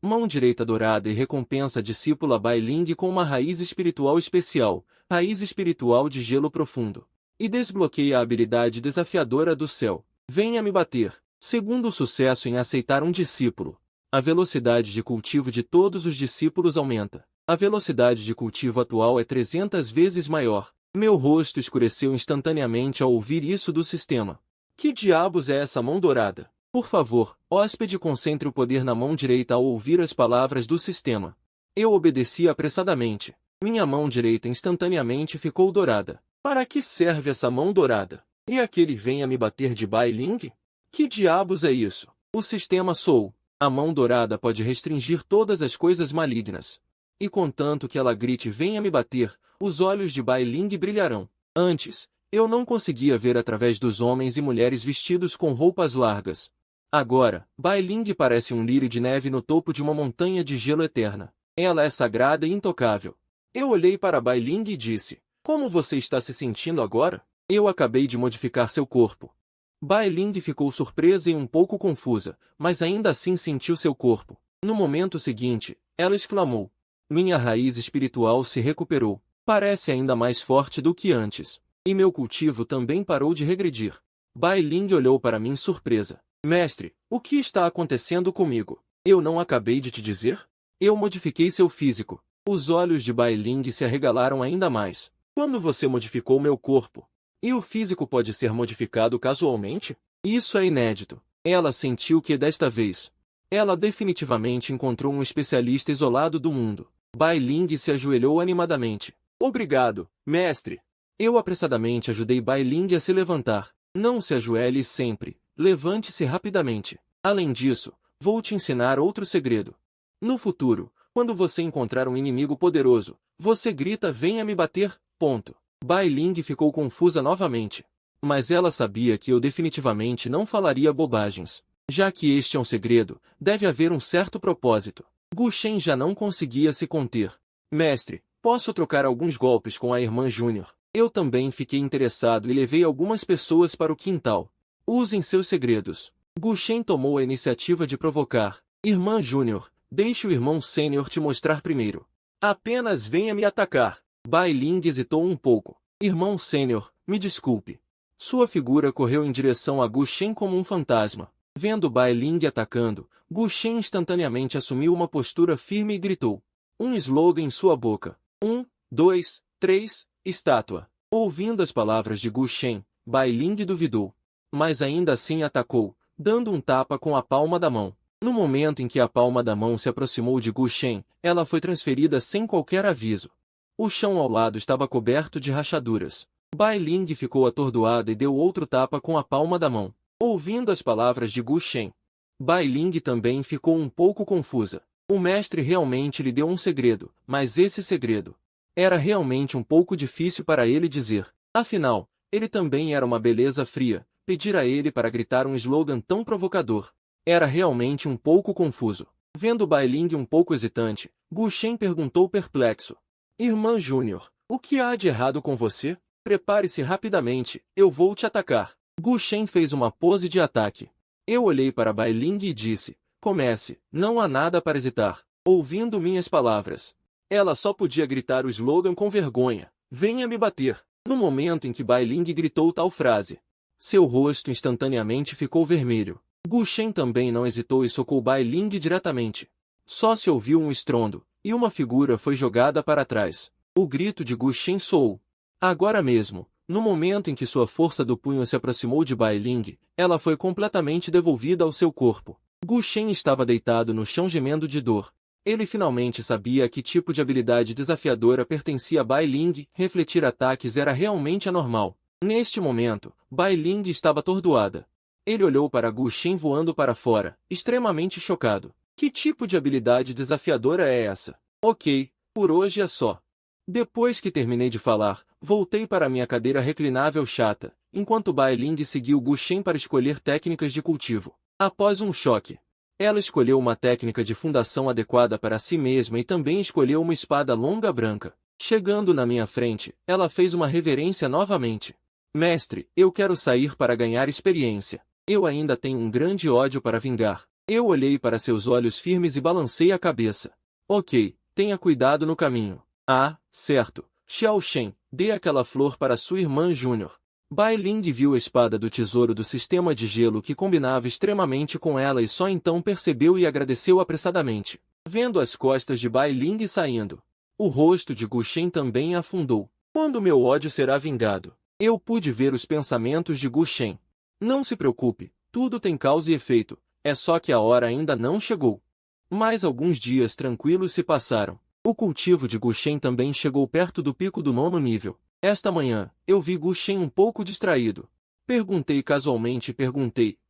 Mão direita dourada e recompensa a discípula Bai Ling com uma raiz espiritual especial, raiz espiritual de gelo profundo. E desbloqueia a habilidade desafiadora do céu. Venha me bater. Segundo sucesso em aceitar um discípulo. A velocidade de cultivo de todos os discípulos aumenta. A velocidade de cultivo atual é 300 vezes maior. Meu rosto escureceu instantaneamente ao ouvir isso do sistema. Que diabos é essa mão dourada? Por favor, hóspede, concentre o poder na mão direita ao ouvir as palavras do sistema. Eu obedeci apressadamente. Minha mão direita instantaneamente ficou dourada. Para que serve essa mão dourada? E aquele venha me bater de Bai Ling? Que diabos é isso? O sistema sou. A mão dourada pode restringir todas as coisas malignas. E contanto que ela grite venha me bater, os olhos de Bai Ling brilharão. Antes, eu não conseguia ver através dos homens e mulheres vestidos com roupas largas. Agora, Bai Ling parece um lírio de neve no topo de uma montanha de gelo eterna. Ela é sagrada e intocável. Eu olhei para Bai Ling e disse, como você está se sentindo agora? Eu acabei de modificar seu corpo. Bai Ling ficou surpresa e um pouco confusa, mas ainda assim sentiu seu corpo. No momento seguinte, ela exclamou, minha raiz espiritual se recuperou. Parece ainda mais forte do que antes. E meu cultivo também parou de regredir. Bai Ling olhou para mim surpresa. Mestre, o que está acontecendo comigo? Eu não acabei de te dizer? Eu modifiquei seu físico. Os olhos de Bai Ling se arregalaram ainda mais. Quando você modificou meu corpo? E o físico pode ser modificado casualmente? Isso é inédito. Ela sentiu que desta vez, ela definitivamente encontrou um especialista isolado do mundo. Bai Ling se ajoelhou animadamente. Obrigado, mestre. Eu apressadamente ajudei Bai Ling a se levantar. Não se ajoelhe sempre. Levante-se rapidamente. Além disso, vou te ensinar outro segredo. No futuro, quando você encontrar um inimigo poderoso, você grita venha me bater, ponto. Bai Ling ficou confusa novamente. Mas ela sabia que eu definitivamente não falaria bobagens. Já que este é um segredo, deve haver um certo propósito. Gu Shen já não conseguia se conter. Mestre, posso trocar alguns golpes com a irmã Júnior? Eu também fiquei interessado e levei algumas pessoas para o quintal. Usem seus segredos. Gu Shen tomou a iniciativa de provocar. Irmã Júnior, deixe o irmão Sênior te mostrar primeiro. Apenas venha me atacar. Bai Ling hesitou um pouco. Irmão Sênior, me desculpe. Sua figura correu em direção a Gu Shen como um fantasma. Vendo Bai Ling atacando, Gu Shen instantaneamente assumiu uma postura firme e gritou. Um slogan em sua boca. 1, 2, 3, estátua. Ouvindo as palavras de Gu Shen, Bai Ling duvidou. Mas ainda assim atacou, dando um tapa com a palma da mão. No momento em que a palma da mão se aproximou de Gu Shen, ela foi transferida sem qualquer aviso. O chão ao lado estava coberto de rachaduras. Bai Ling ficou atordoada e deu outro tapa com a palma da mão. Ouvindo as palavras de Gu Shen, Bai Ling também ficou um pouco confusa. O mestre realmente lhe deu um segredo, mas esse segredo era realmente um pouco difícil para ele dizer. Afinal, ele também era uma beleza fria. Pedir a ele para gritar um slogan tão provocador era realmente um pouco confuso. Vendo Bai Ling um pouco hesitante, Gu Shen perguntou perplexo. Irmã Júnior, o que há de errado com você? Prepare-se rapidamente, eu vou te atacar. Gu Shen fez uma pose de ataque. Eu olhei para Bai Ling e disse, comece, não há nada para hesitar. Ouvindo minhas palavras, ela só podia gritar o slogan com vergonha, venha me bater. No momento em que Bai Ling gritou tal frase, seu rosto instantaneamente ficou vermelho. Gu Shen também não hesitou e socou Bai Ling diretamente. Só se ouviu um estrondo, e uma figura foi jogada para trás. O grito de Gu Shen soou. Agora mesmo, no momento em que sua força do punho se aproximou de Bai Ling, ela foi completamente devolvida ao seu corpo. Gu Shen estava deitado no chão gemendo de dor. Ele finalmente sabia a que tipo de habilidade desafiadora pertencia a Bai Ling, refletir ataques era realmente anormal. Neste momento, Bai Ling estava atordoada. Ele olhou para Gu Shen voando para fora, extremamente chocado. Que tipo de habilidade desafiadora é essa? Ok, por hoje é só. Depois que terminei de falar, voltei para minha cadeira reclinável chata, enquanto Bai Ling seguiu Gu Shen para escolher técnicas de cultivo. Após um choque, ela escolheu uma técnica de fundação adequada para si mesma e também escolheu uma espada longa branca. Chegando na minha frente, ela fez uma reverência novamente. Mestre, eu quero sair para ganhar experiência. Eu ainda tenho um grande ódio para vingar. Eu olhei para seus olhos firmes e balancei a cabeça. Ok, tenha cuidado no caminho. Ah, certo. Xiao Shen, dê aquela flor para sua irmã Júnior. Bai Ling viu a espada do tesouro do sistema de gelo que combinava extremamente com ela e só então percebeu e agradeceu apressadamente. Vendo as costas de Bai Ling saindo, o rosto de Gu Shen também afundou. Quando meu ódio será vingado? Eu pude ver os pensamentos de Gu Shen. Não se preocupe, tudo tem causa e efeito, é só que a hora ainda não chegou. Mais alguns dias tranquilos se passaram. O cultivo de Gu Shen também chegou perto do pico do 9º nível. Esta manhã, eu vi Gu Shen um pouco distraído. Perguntei casualmente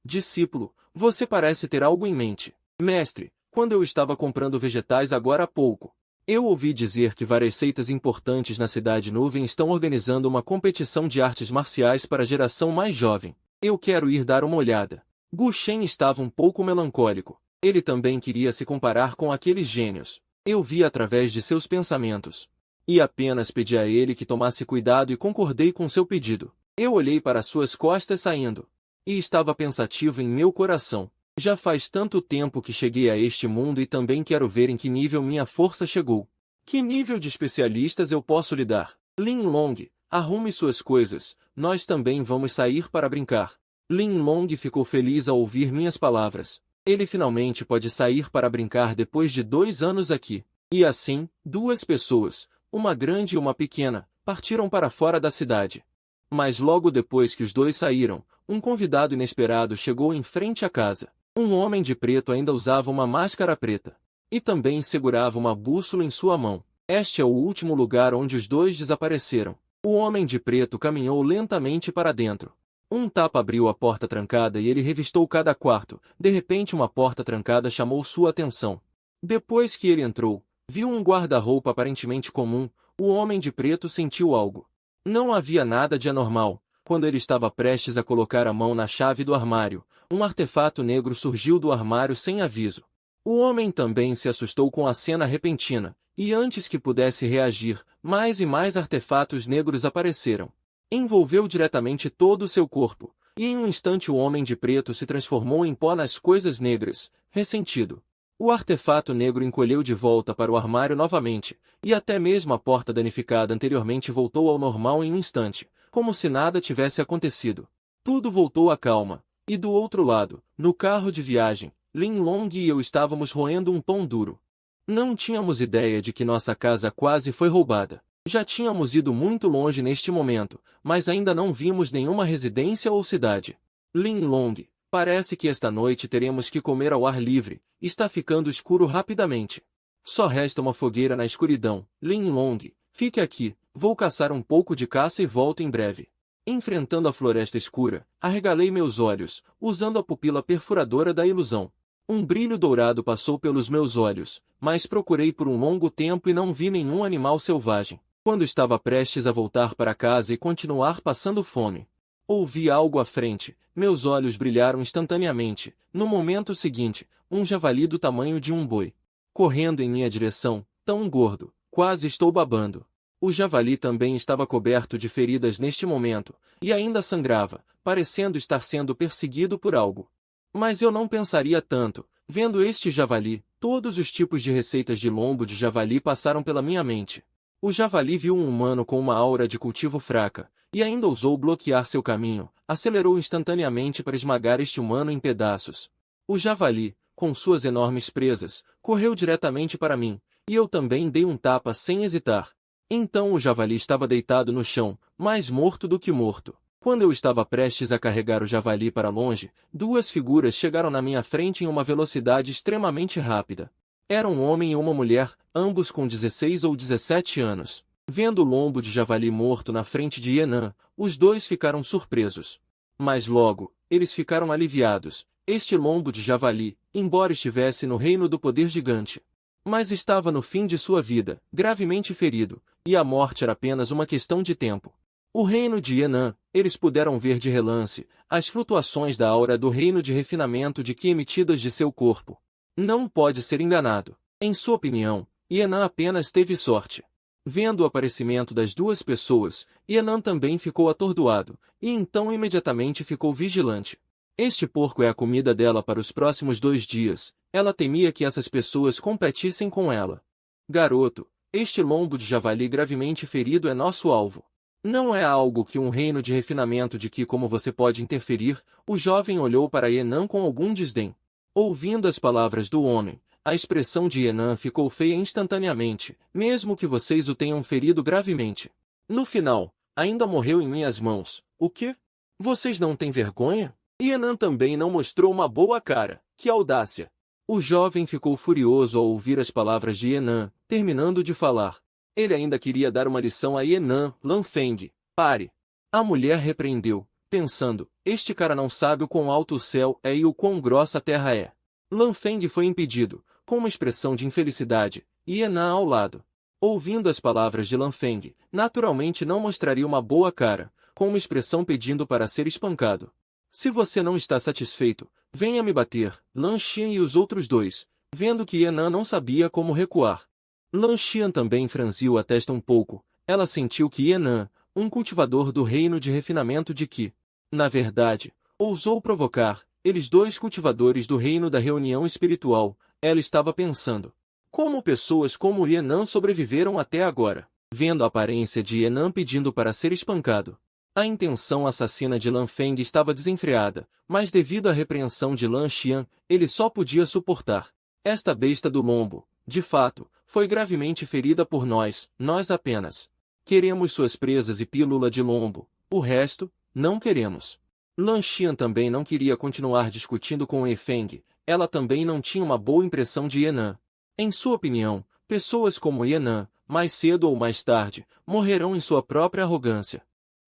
discípulo, você parece ter algo em mente. Mestre, quando eu estava comprando vegetais agora há pouco, eu ouvi dizer que várias seitas importantes na cidade nuvem estão organizando uma competição de artes marciais para a geração mais jovem. Eu quero ir dar uma olhada. Gu Shen estava um pouco melancólico. Ele também queria se comparar com aqueles gênios. Eu vi através de seus pensamentos. E apenas pedi a ele que tomasse cuidado e concordei com seu pedido. Eu olhei para suas costas saindo. E estava pensativo em meu coração. Já faz tanto tempo que cheguei a este mundo e também quero ver em que nível minha força chegou. Que nível de especialistas eu posso lhe dar? Lin Long, arrume suas coisas, nós também vamos sair para brincar. Lin Long ficou feliz ao ouvir minhas palavras. Ele finalmente pode sair para brincar depois de 2 anos aqui. E assim, 2 pessoas, uma grande e uma pequena, partiram para fora da cidade. Mas logo depois que os 2 saíram, um convidado inesperado chegou em frente à casa. Um homem de preto ainda usava uma máscara preta. E também segurava uma bússola em sua mão. Este é o último lugar onde os 2 desapareceram. O homem de preto caminhou lentamente para dentro. Um tapa abriu a porta trancada e ele revistou cada quarto. De repente uma porta trancada chamou sua atenção. Depois que ele entrou, viu um guarda-roupa aparentemente comum. O homem de preto sentiu algo. Não havia nada de anormal. Quando ele estava prestes a colocar a mão na chave do armário, um artefato negro surgiu do armário sem aviso. O homem também se assustou com a cena repentina, e antes que pudesse reagir, mais e mais artefatos negros apareceram. Envolveu diretamente todo o seu corpo, e em um instante o homem de preto se transformou em pó nas coisas negras, ressentido. O artefato negro encolheu de volta para o armário novamente, e até mesmo a porta danificada anteriormente voltou ao normal em um instante, como se nada tivesse acontecido. Tudo voltou à calma, e do outro lado, no carro de viagem, Lin Long e eu estávamos roendo um pão duro. Não tínhamos ideia de que nossa casa quase foi roubada. Já tínhamos ido muito longe neste momento, mas ainda não vimos nenhuma residência ou cidade. Lin Long, parece que esta noite teremos que comer ao ar livre, está ficando escuro rapidamente. Só resta uma fogueira na escuridão. Lin Long, fique aqui, vou caçar um pouco de caça e volto em breve. Enfrentando a floresta escura, arregalei meus olhos, usando a pupila perfuradora da ilusão. Um brilho dourado passou pelos meus olhos, mas procurei por um longo tempo e não vi nenhum animal selvagem. Quando estava prestes a voltar para casa e continuar passando fome, ouvi algo à frente, meus olhos brilharam instantaneamente. No momento seguinte, um javali do tamanho de um boi, correndo em minha direção, tão gordo, quase estou babando. O javali também estava coberto de feridas neste momento, e ainda sangrava, parecendo estar sendo perseguido por algo. Mas eu não pensaria tanto. Vendo este javali, todos os tipos de receitas de lombo de javali passaram pela minha mente. O javali viu um humano com uma aura de cultivo fraca, e ainda ousou bloquear seu caminho, acelerou instantaneamente para esmagar este humano em pedaços. O javali, com suas enormes presas, correu diretamente para mim, e eu também dei um tapa sem hesitar. Então o javali estava deitado no chão, mais morto do que morto. Quando eu estava prestes a carregar o javali para longe, duas figuras chegaram na minha frente em uma velocidade extremamente rápida. Era um homem e uma mulher, ambos com 16 ou 17 anos. Vendo o lombo de javali morto na frente de Yenan, os dois ficaram surpresos. Mas logo, eles ficaram aliviados. Este lombo de javali, embora estivesse no reino do poder gigante, mas estava no fim de sua vida, gravemente ferido, e a morte era apenas uma questão de tempo. O reino de Yenan, eles puderam ver de relance, as flutuações da aura do reino de refinamento de Ki emitidas de seu corpo. Não pode ser enganado. Em sua opinião, Yenan apenas teve sorte. Vendo o aparecimento das duas pessoas, Yenan também ficou atordoado, e então imediatamente ficou vigilante. Este porco é a comida dela para os próximos 2 dias, ela temia que essas pessoas competissem com ela. Garoto, este lombo de javali gravemente ferido é nosso alvo. Não é algo que um reino de refinamento de que como você pode interferir, o jovem olhou para Yenan com algum desdém. Ouvindo as palavras do homem, a expressão de Yenan ficou feia instantaneamente, mesmo que vocês o tenham ferido gravemente. No final, ainda morreu em minhas mãos. O quê? Vocês não têm vergonha? Yenan também não mostrou uma boa cara. Que audácia! O jovem ficou furioso ao ouvir as palavras de Yenan, terminando de falar. Ele ainda queria dar uma lição a Yenan, Lanfeng. Pare! A mulher repreendeu, pensando, este cara não sabe o quão alto o céu é e o quão grossa a terra é. Lanfeng foi impedido, com uma expressão de infelicidade, e Yenan ao lado. Ouvindo as palavras de Lanfeng, naturalmente não mostraria uma boa cara, com uma expressão pedindo para ser espancado. Se você não está satisfeito, venha me bater. Lan Xian e os outros dois, vendo que Yenan não sabia como recuar. Lan Xian também franziu a testa um pouco. Ela sentiu que Yenan, um cultivador do reino de refinamento de Qi, na verdade, ousou provocar, eles dois cultivadores do reino da reunião espiritual. Ela estava pensando. Como pessoas como Yenan sobreviveram até agora? Vendo a aparência de Yenan pedindo para ser espancado. A intenção assassina de Lan Feng estava desenfreada, mas devido à repreensão de Lan Xian, ele só podia suportar. Esta besta do lombo, de fato, foi gravemente ferida por nós apenas. Queremos suas presas e pílula de lombo, o resto, não queremos. Lan Xian também não queria continuar discutindo com Ye Feng, ela também não tinha uma boa impressão de Yenan. Em sua opinião, pessoas como Yenan, mais cedo ou mais tarde, morrerão em sua própria arrogância.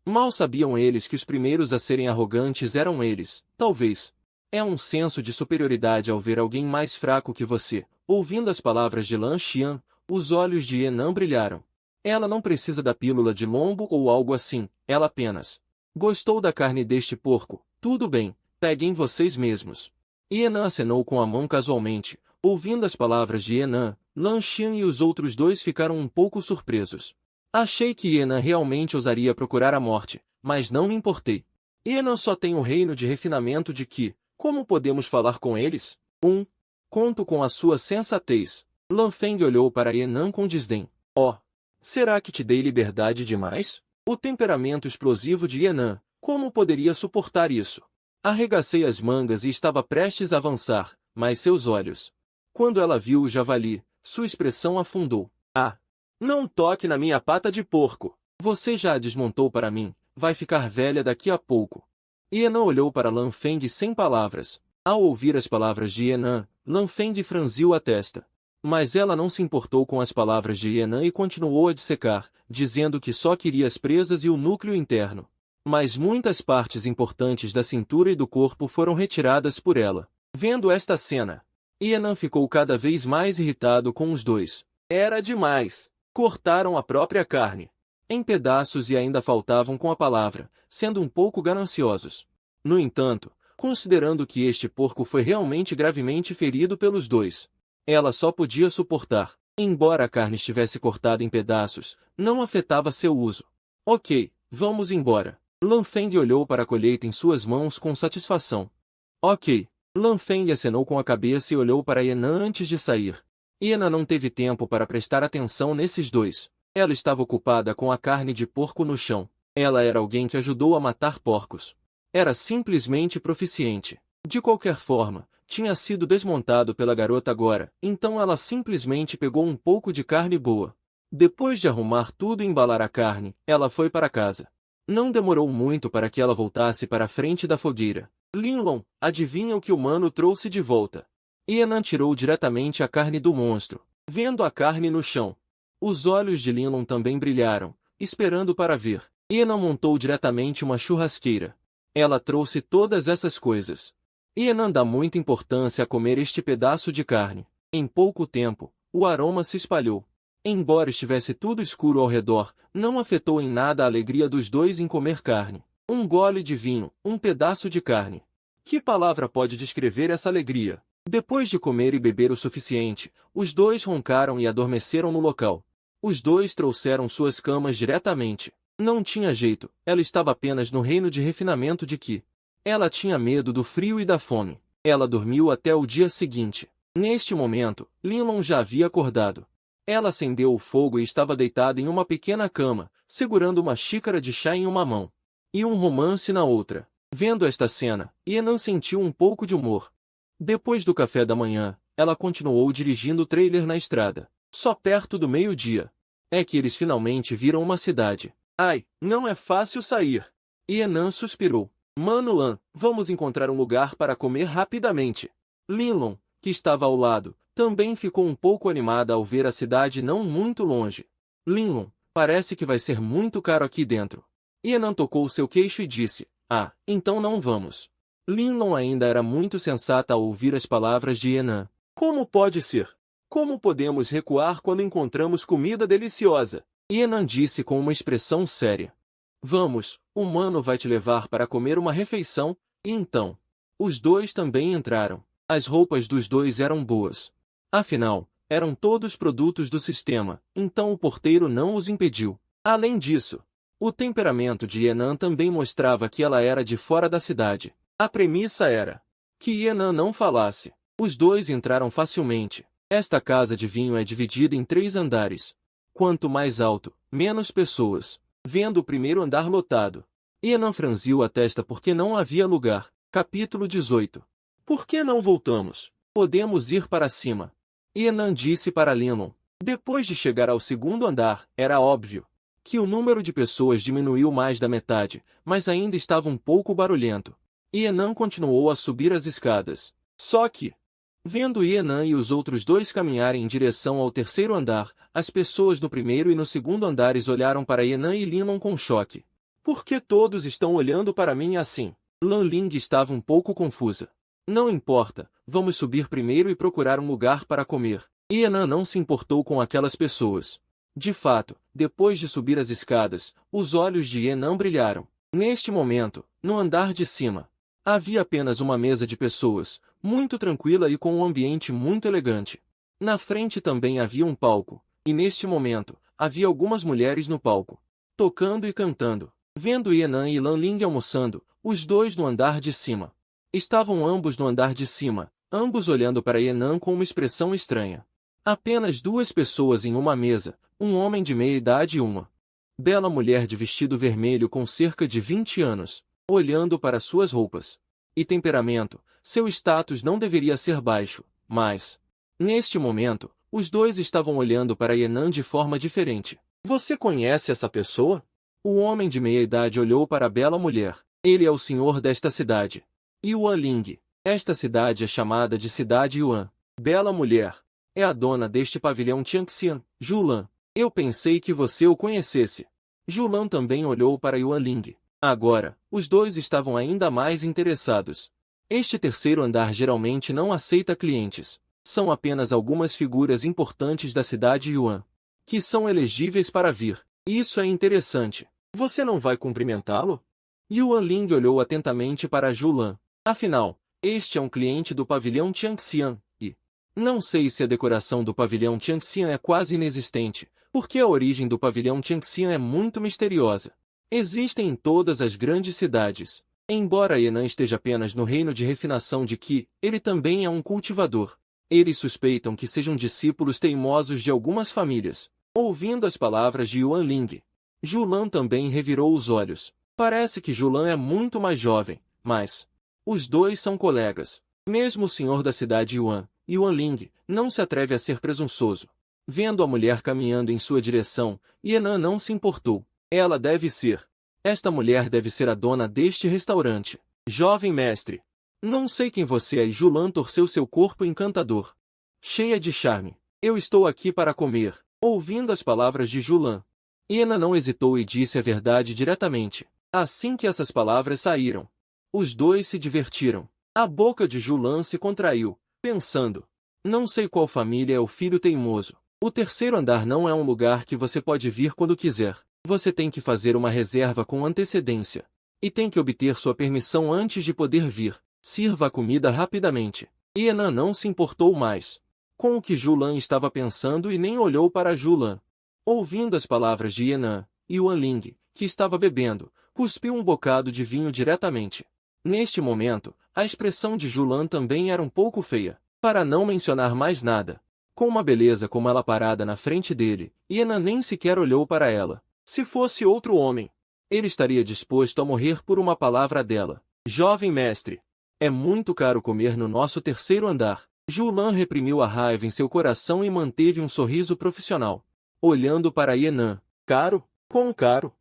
Mal sabiam eles que os primeiros a serem arrogantes eram eles, talvez. É um senso de superioridade ao ver alguém mais fraco que você. Ouvindo as palavras de Lan Xian, os olhos de Yenan brilharam. Ela não precisa da pílula de lombo ou algo assim, ela apenas gostou da carne deste porco. Tudo bem, peguem vocês mesmos. Yenan acenou com a mão casualmente. Ouvindo as palavras de Yenan, Lan Xian e os outros dois ficaram um pouco surpresos. Achei que Yenan realmente ousaria procurar a morte, mas não me importei. Yenan só tem o reino de refinamento de Qi. Como podemos falar com eles? Conto com a sua sensatez. Lan Feng olhou para Yenan com desdém. Será que te dei liberdade demais? O temperamento explosivo de Yenan, como poderia suportar isso? Arregacei as mangas e estava prestes a avançar, mas seus olhos. Quando ela viu o javali, sua expressão afundou. Não toque na minha pata de porco. Você já a desmontou para mim, vai ficar velha daqui a pouco. Yenan olhou para Lan Feng sem palavras. Ao ouvir as palavras de Yenan, Lan Feng franziu a testa. Mas ela não se importou com as palavras de Yenan e continuou a dissecar, dizendo que só queria as presas e o núcleo interno. Mas muitas partes importantes da cintura e do corpo foram retiradas por ela. Vendo esta cena, Yenan ficou cada vez mais irritado com os dois. Era demais. Cortaram a própria carne em pedaços e ainda faltavam com a palavra, sendo um pouco gananciosos. No entanto, considerando que este porco foi realmente gravemente ferido pelos dois, ela só podia suportar. Embora a carne estivesse cortada em pedaços, não afetava seu uso. Ok, vamos embora. Lan Feng olhou para a colheita em suas mãos com satisfação. Ok, Lan Feng acenou com a cabeça e olhou para Yenan antes de sair. Yenan não teve tempo para prestar atenção nesses dois. Ela estava ocupada com a carne de porco no chão. Ela era alguém que ajudou a matar porcos. Era simplesmente proficiente. De qualquer forma, tinha sido desmontado pela garota agora, então ela simplesmente pegou um pouco de carne boa. Depois de arrumar tudo e embalar a carne, ela foi para casa. Não demorou muito para que ela voltasse para a frente da fogueira. Linlong, adivinha o que o humano trouxe de volta? Yenan tirou diretamente a carne do monstro. Vendo a carne no chão, os olhos de Linlong também brilharam, esperando para ver. Yenan montou diretamente uma churrasqueira. Ela trouxe todas essas coisas. Yenan dá muita importância a comer este pedaço de carne. Em pouco tempo, o aroma se espalhou. Embora estivesse tudo escuro ao redor, não afetou em nada a alegria dos dois em comer carne. Um gole de vinho, um pedaço de carne. Que palavra pode descrever essa alegria? Depois de comer e beber o suficiente, os dois roncaram e adormeceram no local. Os dois trouxeram suas camas diretamente. Não tinha jeito, ela estava apenas no reino de refinamento de Qi. Ela tinha medo do frio e da fome. Ela dormiu até o dia seguinte. Neste momento, Linlong já havia acordado. Ela acendeu o fogo e estava deitada em uma pequena cama, segurando uma xícara de chá em uma mão e um romance na outra. Vendo esta cena, Yenan sentiu um pouco de humor. Depois do café da manhã, ela continuou dirigindo o trailer na estrada. Só perto do meio-dia é que eles finalmente viram uma cidade. Ai, não é fácil sair. Yenan suspirou. Mano Lan, vamos encontrar um lugar para comer rapidamente. Linlong, que estava ao lado, também ficou um pouco animada ao ver a cidade não muito longe. Linlong, parece que vai ser muito caro aqui dentro. Yenan tocou seu queixo e disse, ah, então não vamos. Linlong ainda era muito sensata ao ouvir as palavras de Yenan. Como pode ser? Como podemos recuar quando encontramos comida deliciosa? Yenan disse com uma expressão séria. Vamos, o humano vai te levar para comer uma refeição, e então. Os dois também entraram. As roupas dos dois eram boas. Afinal, eram todos produtos do sistema, então o porteiro não os impediu. Além disso, o temperamento de Yenan também mostrava que ela era de fora da cidade. A premissa era que Yenan não falasse. Os dois entraram facilmente. Esta casa de vinho é dividida em 3 andares. Quanto mais alto, menos pessoas. Vendo o primeiro andar lotado, Yenan franziu a testa porque não havia lugar. Capítulo 18. Por que não voltamos? Podemos ir para cima. Yenan disse para Linlong. Depois de chegar ao segundo andar, era óbvio que o número de pessoas diminuiu mais da metade, mas ainda estava um pouco barulhento. Yenan continuou a subir as escadas. Só que, vendo Yenan e os outros dois caminharem em direção ao terceiro andar, as pessoas no primeiro e no segundo andares olharam para Yenan e Linlong com choque. Por que todos estão olhando para mim assim? Lan Ling estava um pouco confusa. Não importa, vamos subir primeiro e procurar um lugar para comer. Yenan não se importou com aquelas pessoas. De fato, depois de subir as escadas, os olhos de Yenan brilharam. Neste momento, no andar de cima, havia apenas uma mesa de pessoas, muito tranquila e com um ambiente muito elegante. Na frente também havia um palco, e neste momento, havia algumas mulheres no palco, tocando e cantando. Vendo Yenan e Lan Ling almoçando, os dois no andar de cima. Estavam ambos no andar de cima, ambos olhando para Yenan com uma expressão estranha. Apenas 2 pessoas em uma mesa, um homem de meia idade e uma bela mulher de vestido vermelho com cerca de 20 anos, olhando para suas roupas e temperamento. Seu status não deveria ser baixo, mas, neste momento, os dois estavam olhando para Yenan de forma diferente. Você conhece essa pessoa? O homem de meia idade olhou para a bela mulher. Ele é o senhor desta cidade. Yuan Ling. Esta cidade é chamada de Cidade Yuan. Bela mulher. É a dona deste pavilhão Tianxian, Julan. Eu pensei que você o conhecesse. Julan também olhou para Yuan Ling. Agora, os dois estavam ainda mais interessados. Este terceiro andar geralmente não aceita clientes. São apenas algumas figuras importantes da cidade Yuan que são elegíveis para vir. Isso é interessante. Você não vai cumprimentá-lo? Yuan Ling olhou atentamente para Julan. Afinal, este é um cliente do pavilhão Tianxian, e não sei se a decoração do pavilhão Tianxian é quase inexistente, porque a origem do pavilhão Tianxian é muito misteriosa. Existem em todas as grandes cidades, Embora Yenan esteja apenas no reino de refinação de Qi, ele também é um cultivador. Eles suspeitam que sejam discípulos teimosos de algumas famílias. Ouvindo as palavras de Yuan Ling, Julan também revirou os olhos. Parece que Julan é muito mais jovem, mas os dois são colegas. Mesmo o senhor da cidade Yuan Ling, não se atreve a ser presunçoso. Vendo a mulher caminhando em sua direção, Yenan não se importou. Esta mulher deve ser a dona deste restaurante. Jovem mestre. Não sei quem você é e Julan torceu seu corpo encantador. Cheia de charme. Eu estou aqui para comer. Ouvindo as palavras de Julan, Yenan não hesitou e disse a verdade diretamente. Assim que essas palavras saíram, os dois se divertiram. A boca de Julan se contraiu, pensando. Não sei qual família é o filho teimoso. O terceiro andar não é um lugar que você pode vir quando quiser. Você tem que fazer uma reserva com antecedência. E tem que obter sua permissão antes de poder vir. Sirva a comida rapidamente. Yenan não se importou mais com o que Julan estava pensando e nem olhou para Julan. Ouvindo as palavras de Yenan, Yuan Ling, que estava bebendo, cuspiu um bocado de vinho diretamente. Neste momento, a expressão de Julan também era um pouco feia, para não mencionar mais nada. Com uma beleza como ela parada na frente dele, Yenan nem sequer olhou para ela. Se fosse outro homem, ele estaria disposto a morrer por uma palavra dela. Jovem mestre, é muito caro comer no nosso terceiro andar. Julan reprimiu a raiva em seu coração e manteve um sorriso profissional. Olhando para Yenan. Caro? Quão caro?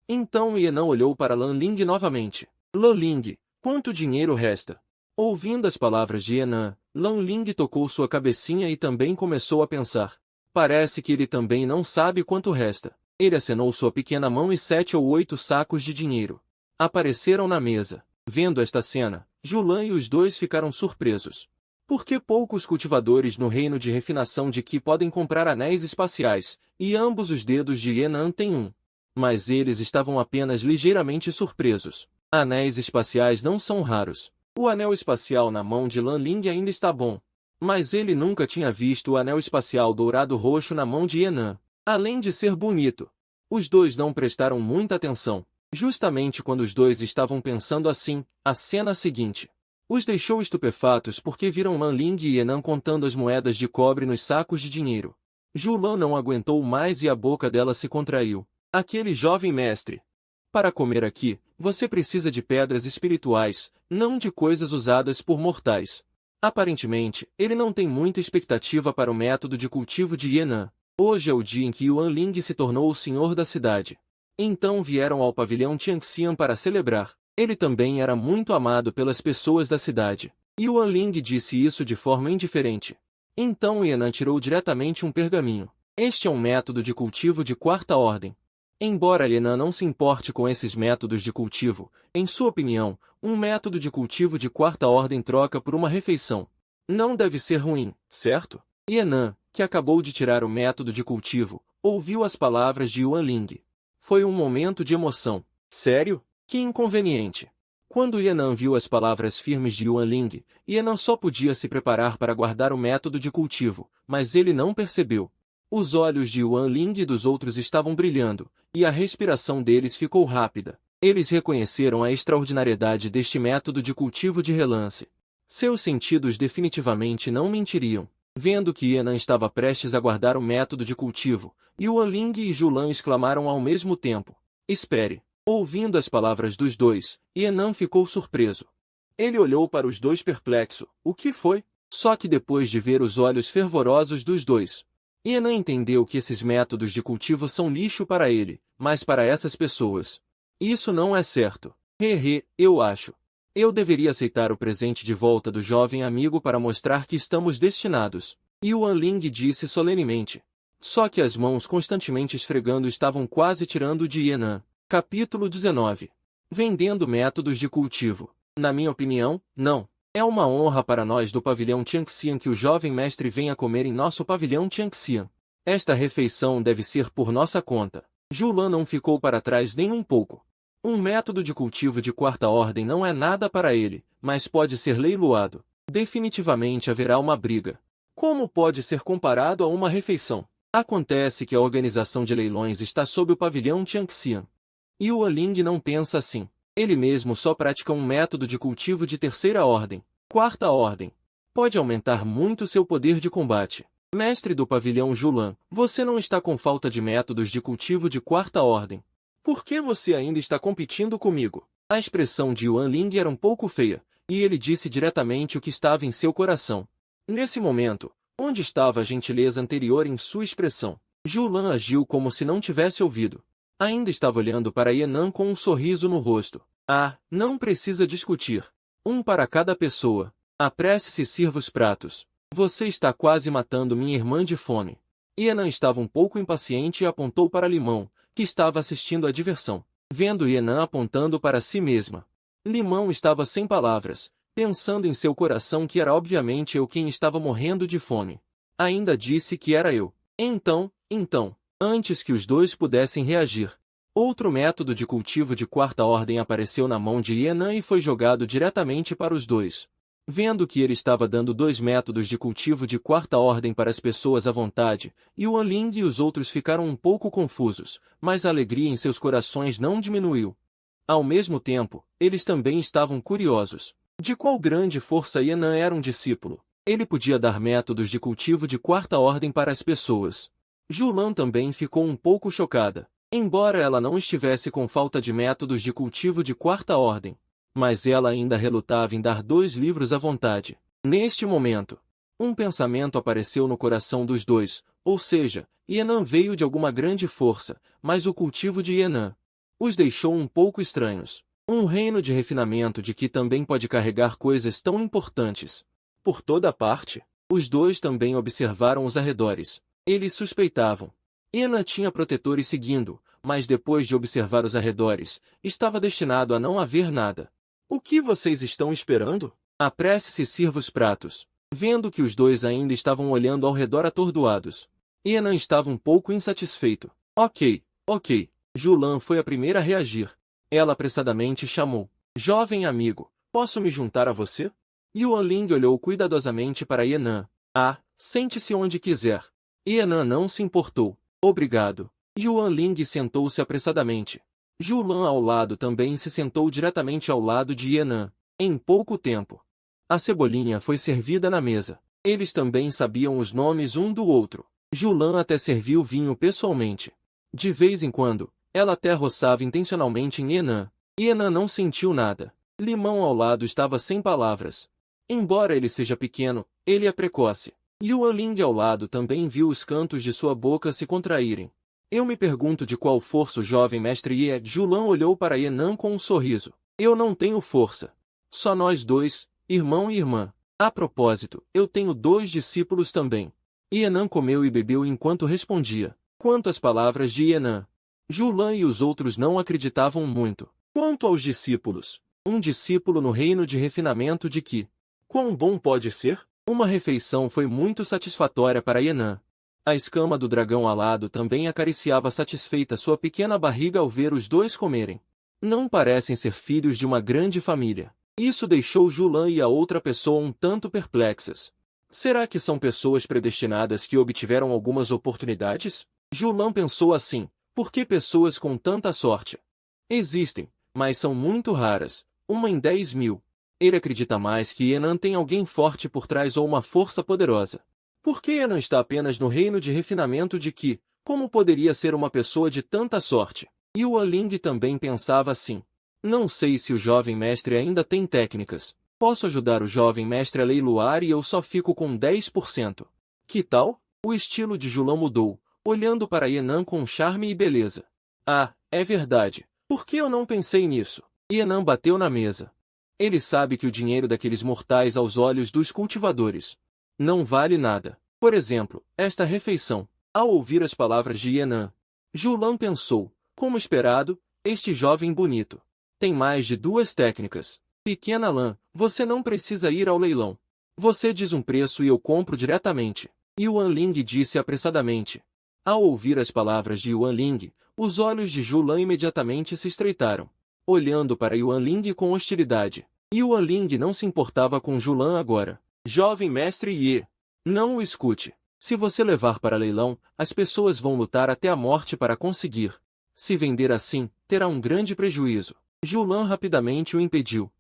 Então Yenan olhou para Lan Ling novamente. Lan Ling, quanto dinheiro resta? Ouvindo as palavras de Yenan, Lan Ling tocou sua cabecinha e também começou a pensar. Parece que ele também não sabe quanto resta. Ele acenou sua pequena mão e 7 ou 8 sacos de dinheiro apareceram na mesa. Vendo esta cena, Julan e os dois ficaram surpresos. Por que poucos cultivadores no reino de refinação de Qi podem comprar anéis espaciais, e ambos os dedos de Yenan têm um? Mas eles estavam apenas ligeiramente surpresos. Anéis espaciais não são raros. O anel espacial na mão de Lan Ling ainda está bom. Mas ele nunca tinha visto o anel espacial dourado roxo na mão de Yenan. Além de ser bonito, os dois não prestaram muita atenção. Justamente quando os dois estavam pensando assim, a cena seguinte os deixou estupefatos porque viram Lan Ling e Yenan contando as moedas de cobre nos sacos de dinheiro. Julan não aguentou mais e a boca dela se contraiu. Aquele jovem mestre. Para comer aqui, você precisa de pedras espirituais, não de coisas usadas por mortais. Aparentemente, ele não tem muita expectativa para o método de cultivo de Yenan. Hoje é o dia em que Yuan Ling se tornou o senhor da cidade. Então vieram ao pavilhão Tianxian para celebrar. Ele também era muito amado pelas pessoas da cidade. Yuan Ling disse isso de forma indiferente. Então Yenan tirou diretamente um pergaminho. Este é um método de cultivo de quarta ordem. Embora Yenan não se importe com esses métodos de cultivo, em sua opinião, um método de cultivo de quarta ordem troca por uma refeição. Não deve ser ruim, certo? Yenan, que acabou de tirar o método de cultivo, ouviu as palavras de Yuan Ling. Foi um momento de emoção. Sério? Que inconveniente. Quando Yenan viu as palavras firmes de Yuan Ling, Yenan só podia se preparar para guardar o método de cultivo, mas ele não percebeu. Os olhos de Yuan Ling e dos outros estavam brilhando, e a respiração deles ficou rápida. Eles reconheceram a extraordinariedade deste método de cultivo de relance. Seus sentidos definitivamente não mentiriam. Vendo que Yenan estava prestes a guardar o método de cultivo, Yuan Ling e Julan exclamaram ao mesmo tempo. Espere! Ouvindo as palavras dos dois, Yenan ficou surpreso. Ele olhou para os dois perplexo. O que foi? Só que depois de ver os olhos fervorosos dos dois, Yenan entendeu que esses métodos de cultivo são lixo para ele, mas para essas pessoas. Isso não é certo. Eu acho. Eu deveria aceitar o presente de volta do jovem amigo para mostrar que estamos destinados. Yuan Ling disse solenemente. Só que as mãos constantemente esfregando estavam quase tirando de Yenan. Capítulo 19. Vendendo métodos de cultivo. Na minha opinião, não. É uma honra para nós do pavilhão Tianxian que o jovem mestre venha comer em nosso pavilhão Tianxian. Esta refeição deve ser por nossa conta. Julan não ficou para trás nem um pouco. Um método de cultivo de quarta ordem não é nada para ele, mas pode ser leiloado. Definitivamente haverá uma briga. Como pode ser comparado a uma refeição? Acontece que a organização de leilões está sob o pavilhão Tianxian. Yuan Ling não pensa assim. Ele mesmo só pratica um método de cultivo de terceira ordem. Quarta ordem. Pode aumentar muito seu poder de combate. Mestre do pavilhão Julan, você não está com falta de métodos de cultivo de quarta ordem. Por que você ainda está competindo comigo? A expressão de Yuan Ling era um pouco feia, e ele disse diretamente o que estava em seu coração. Nesse momento, onde estava a gentileza anterior em sua expressão? Julan agiu como se não tivesse ouvido. Ainda estava olhando para Yenan com um sorriso no rosto. Ah, não precisa discutir. Um para cada pessoa. Apresse-se e sirva os pratos. Você está quase matando minha irmã de fome. Yenan estava um pouco impaciente e apontou para Limão, que estava assistindo à diversão. Vendo Yenan apontando para si mesma. Limão estava sem palavras, pensando em seu coração que era obviamente eu quem estava morrendo de fome. Ainda disse que era eu. Então, antes que os dois pudessem reagir, outro método de cultivo de quarta ordem apareceu na mão de Yenan e foi jogado diretamente para os dois. Vendo que ele estava dando 2 métodos de cultivo de quarta ordem para as pessoas à vontade, Yuan Ling e os outros ficaram um pouco confusos, mas a alegria em seus corações não diminuiu. Ao mesmo tempo, eles também estavam curiosos. De qual grande força Yenan era um discípulo? Ele podia dar métodos de cultivo de quarta ordem para as pessoas. Julan também ficou um pouco chocada, embora ela não estivesse com falta de métodos de cultivo de quarta ordem. Mas ela ainda relutava em dar 2 livros à vontade. Neste momento, um pensamento apareceu no coração dos dois, ou seja, Yenan veio de alguma grande força, mas o cultivo de Yenan os deixou um pouco estranhos. Um reino de refinamento de que também pode carregar coisas tão importantes. Por toda parte, os dois também observaram os arredores. Eles suspeitavam. Yenan tinha protetores seguindo, mas depois de observar os arredores, estava destinado a não haver nada. O que vocês estão esperando? Apresse-se e sirva os pratos. Vendo que os dois ainda estavam olhando ao redor atordoados, Yenan estava um pouco insatisfeito. Ok. Julan foi a primeira a reagir. Ela apressadamente chamou. Jovem amigo, posso me juntar a você? Yuan Ling olhou cuidadosamente para Yenan. Ah, sente-se onde quiser. Yenan não se importou. Obrigado. Yuan Ling sentou-se apressadamente. Julan ao lado também se sentou diretamente ao lado de Yenan. Em pouco tempo, a cebolinha foi servida na mesa. Eles também sabiam os nomes um do outro. Julan até serviu vinho pessoalmente. De vez em quando, ela até roçava intencionalmente em Yenan. Yenan não sentiu nada. Limão ao lado estava sem palavras. Embora ele seja pequeno, ele é precoce. Yuan Ling ao lado também viu os cantos de sua boca se contraírem. Eu me pergunto de qual força o jovem mestre Ye. Julan olhou para Yenan com um sorriso. Eu não tenho força. Só nós dois, irmão e irmã. A propósito, eu tenho 2 discípulos também. Yenan comeu e bebeu enquanto respondia. Quanto às palavras de Yenan, Julan e os outros não acreditavam muito. Quanto aos discípulos, um discípulo no reino de refinamento de Qi. Quão bom pode ser? Uma refeição foi muito satisfatória para Yenan. A escama do dragão alado também acariciava satisfeita sua pequena barriga ao ver os dois comerem. Não parecem ser filhos de uma grande família. Isso deixou Julan e a outra pessoa um tanto perplexas. Será que são pessoas predestinadas que obtiveram algumas oportunidades? Julan pensou assim. Por que pessoas com tanta sorte? Existem, mas são muito raras. 1 em 10.000. Ele acredita mais que Yenan tem alguém forte por trás ou uma força poderosa. Por que Yenan está apenas no reino de refinamento de Qi? Como poderia ser uma pessoa de tanta sorte? Yuan Ling também pensava assim. Não sei se o jovem mestre ainda tem técnicas. Posso ajudar o jovem mestre a leiloar e eu só fico com 10%. Que tal? O estilo de Julan mudou, olhando para Yenan com charme e beleza. Ah, é verdade. Por que eu não pensei nisso? Yenan bateu na mesa. Ele sabe que o dinheiro daqueles mortais aos olhos dos cultivadores não vale nada. Por exemplo, esta refeição. Ao ouvir as palavras de Yenan, Julan pensou, como esperado, este jovem bonito tem mais de 2 técnicas. Pequena lã, você não precisa ir ao leilão. Você diz um preço e eu compro diretamente. Yuan Ling disse apressadamente. Ao ouvir as palavras de Yuan Ling, os olhos de Julan imediatamente se estreitaram, olhando para Yuan Ling com hostilidade. Yuan Ling não se importava com Julan agora. Jovem mestre Ye, não o escute. Se você levar para leilão, as pessoas vão lutar até a morte para conseguir. Se vender assim, terá um grande prejuízo. Julan rapidamente o impediu.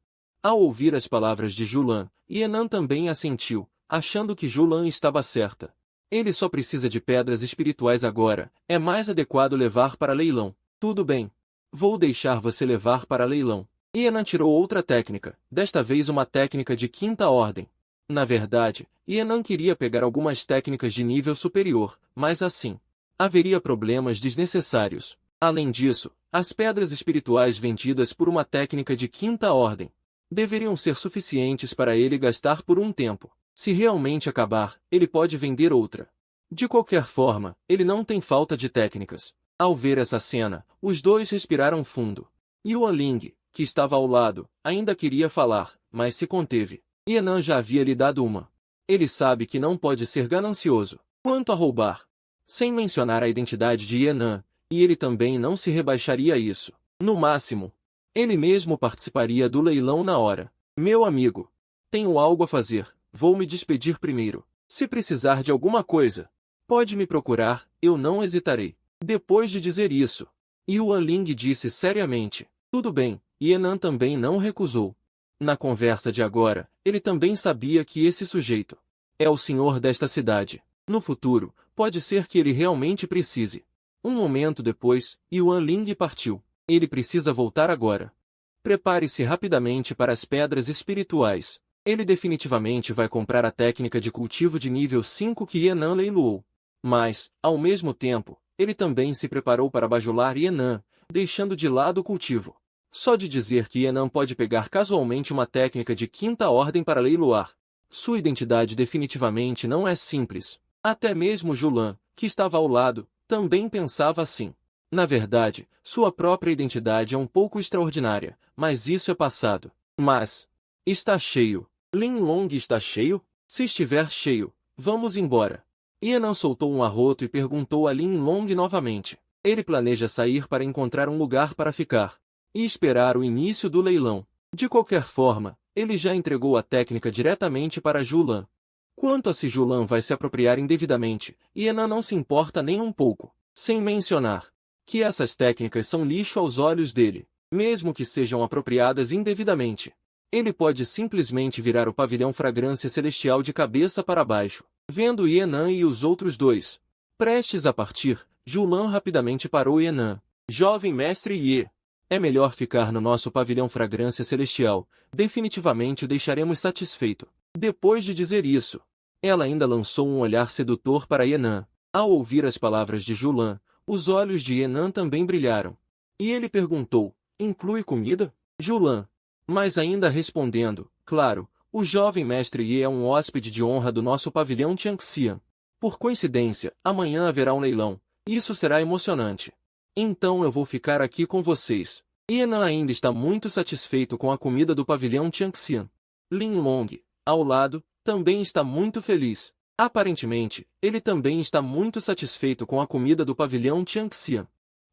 Ao ouvir as palavras de Julan, Yenan também assentiu, achando que Julan estava certa. Ele só precisa de pedras espirituais agora, é mais adequado levar para leilão. Tudo bem. Vou deixar você levar para leilão. Yenan tirou outra técnica, desta vez uma técnica de quinta ordem. Na verdade, Yenan queria pegar algumas técnicas de nível superior, mas assim, haveria problemas desnecessários. Além disso, as pedras espirituais vendidas por uma técnica de quinta ordem deveriam ser suficientes para ele gastar por um tempo. Se realmente acabar, ele pode vender outra. De qualquer forma, ele não tem falta de técnicas. Ao ver essa cena, os dois respiraram fundo. Yuan Ling, que estava ao lado, ainda queria falar, mas se conteve. Yenan já havia lhe dado uma. Ele sabe que não pode ser ganancioso. Quanto a roubar, sem mencionar a identidade de Yenan, e ele também não se rebaixaria a isso. No máximo, ele mesmo participaria do leilão na hora. Meu amigo, tenho algo a fazer, vou me despedir primeiro. Se precisar de alguma coisa, pode me procurar, eu não hesitarei. Depois de dizer isso, Yuan Ling disse seriamente, tudo bem, Yenan também não recusou. Na conversa de agora, ele também sabia que esse sujeito é o senhor desta cidade. No futuro, pode ser que ele realmente precise. Um momento depois, Yuan Ling partiu. Ele precisa voltar agora. Prepare-se rapidamente para as pedras espirituais. Ele definitivamente vai comprar a técnica de cultivo de nível 5 que Yenan leiloou. Mas, ao mesmo tempo, ele também se preparou para bajular Yenan, deixando de lado o cultivo. Só de dizer que Yenan pode pegar casualmente uma técnica de quinta ordem para leiloar. Sua identidade definitivamente não é simples. Até mesmo Julan, que estava ao lado, também pensava assim. Na verdade, sua própria identidade é um pouco extraordinária, mas isso é passado. Mas, está cheio. Lin Long está cheio? Se estiver cheio, vamos embora. Yenan soltou um arroto e perguntou a Lin Long novamente. Ele planeja sair para encontrar um lugar para ficar e esperar o início do leilão. De qualquer forma, ele já entregou a técnica diretamente para Julan. Quanto a se Julan vai se apropriar indevidamente, Yenan não se importa nem um pouco, sem mencionar que essas técnicas são lixo aos olhos dele, mesmo que sejam apropriadas indevidamente. Ele pode simplesmente virar o pavilhão Fragrância Celestial de cabeça para baixo. Vendo Yenan e os outros dois prestes a partir, Julan rapidamente parou Yenan. Jovem mestre Ye, é melhor ficar no nosso pavilhão Fragrância Celestial, definitivamente o deixaremos satisfeito. Depois de dizer isso, ela ainda lançou um olhar sedutor para Yenan. Ao ouvir as palavras de Julan, os olhos de Yenan também brilharam. E ele perguntou, inclui comida? Julan. Mas ainda respondendo, claro, o jovem mestre Ye é um hóspede de honra do nosso pavilhão Tianxian. Por coincidência, amanhã haverá um leilão. Isso será emocionante. Então eu vou ficar aqui com vocês. Yenan ainda está muito satisfeito com a comida do pavilhão Tianxian. Lin Long, ao lado, também está muito feliz. Aparentemente, ele também está muito satisfeito com a comida do pavilhão Tianxian.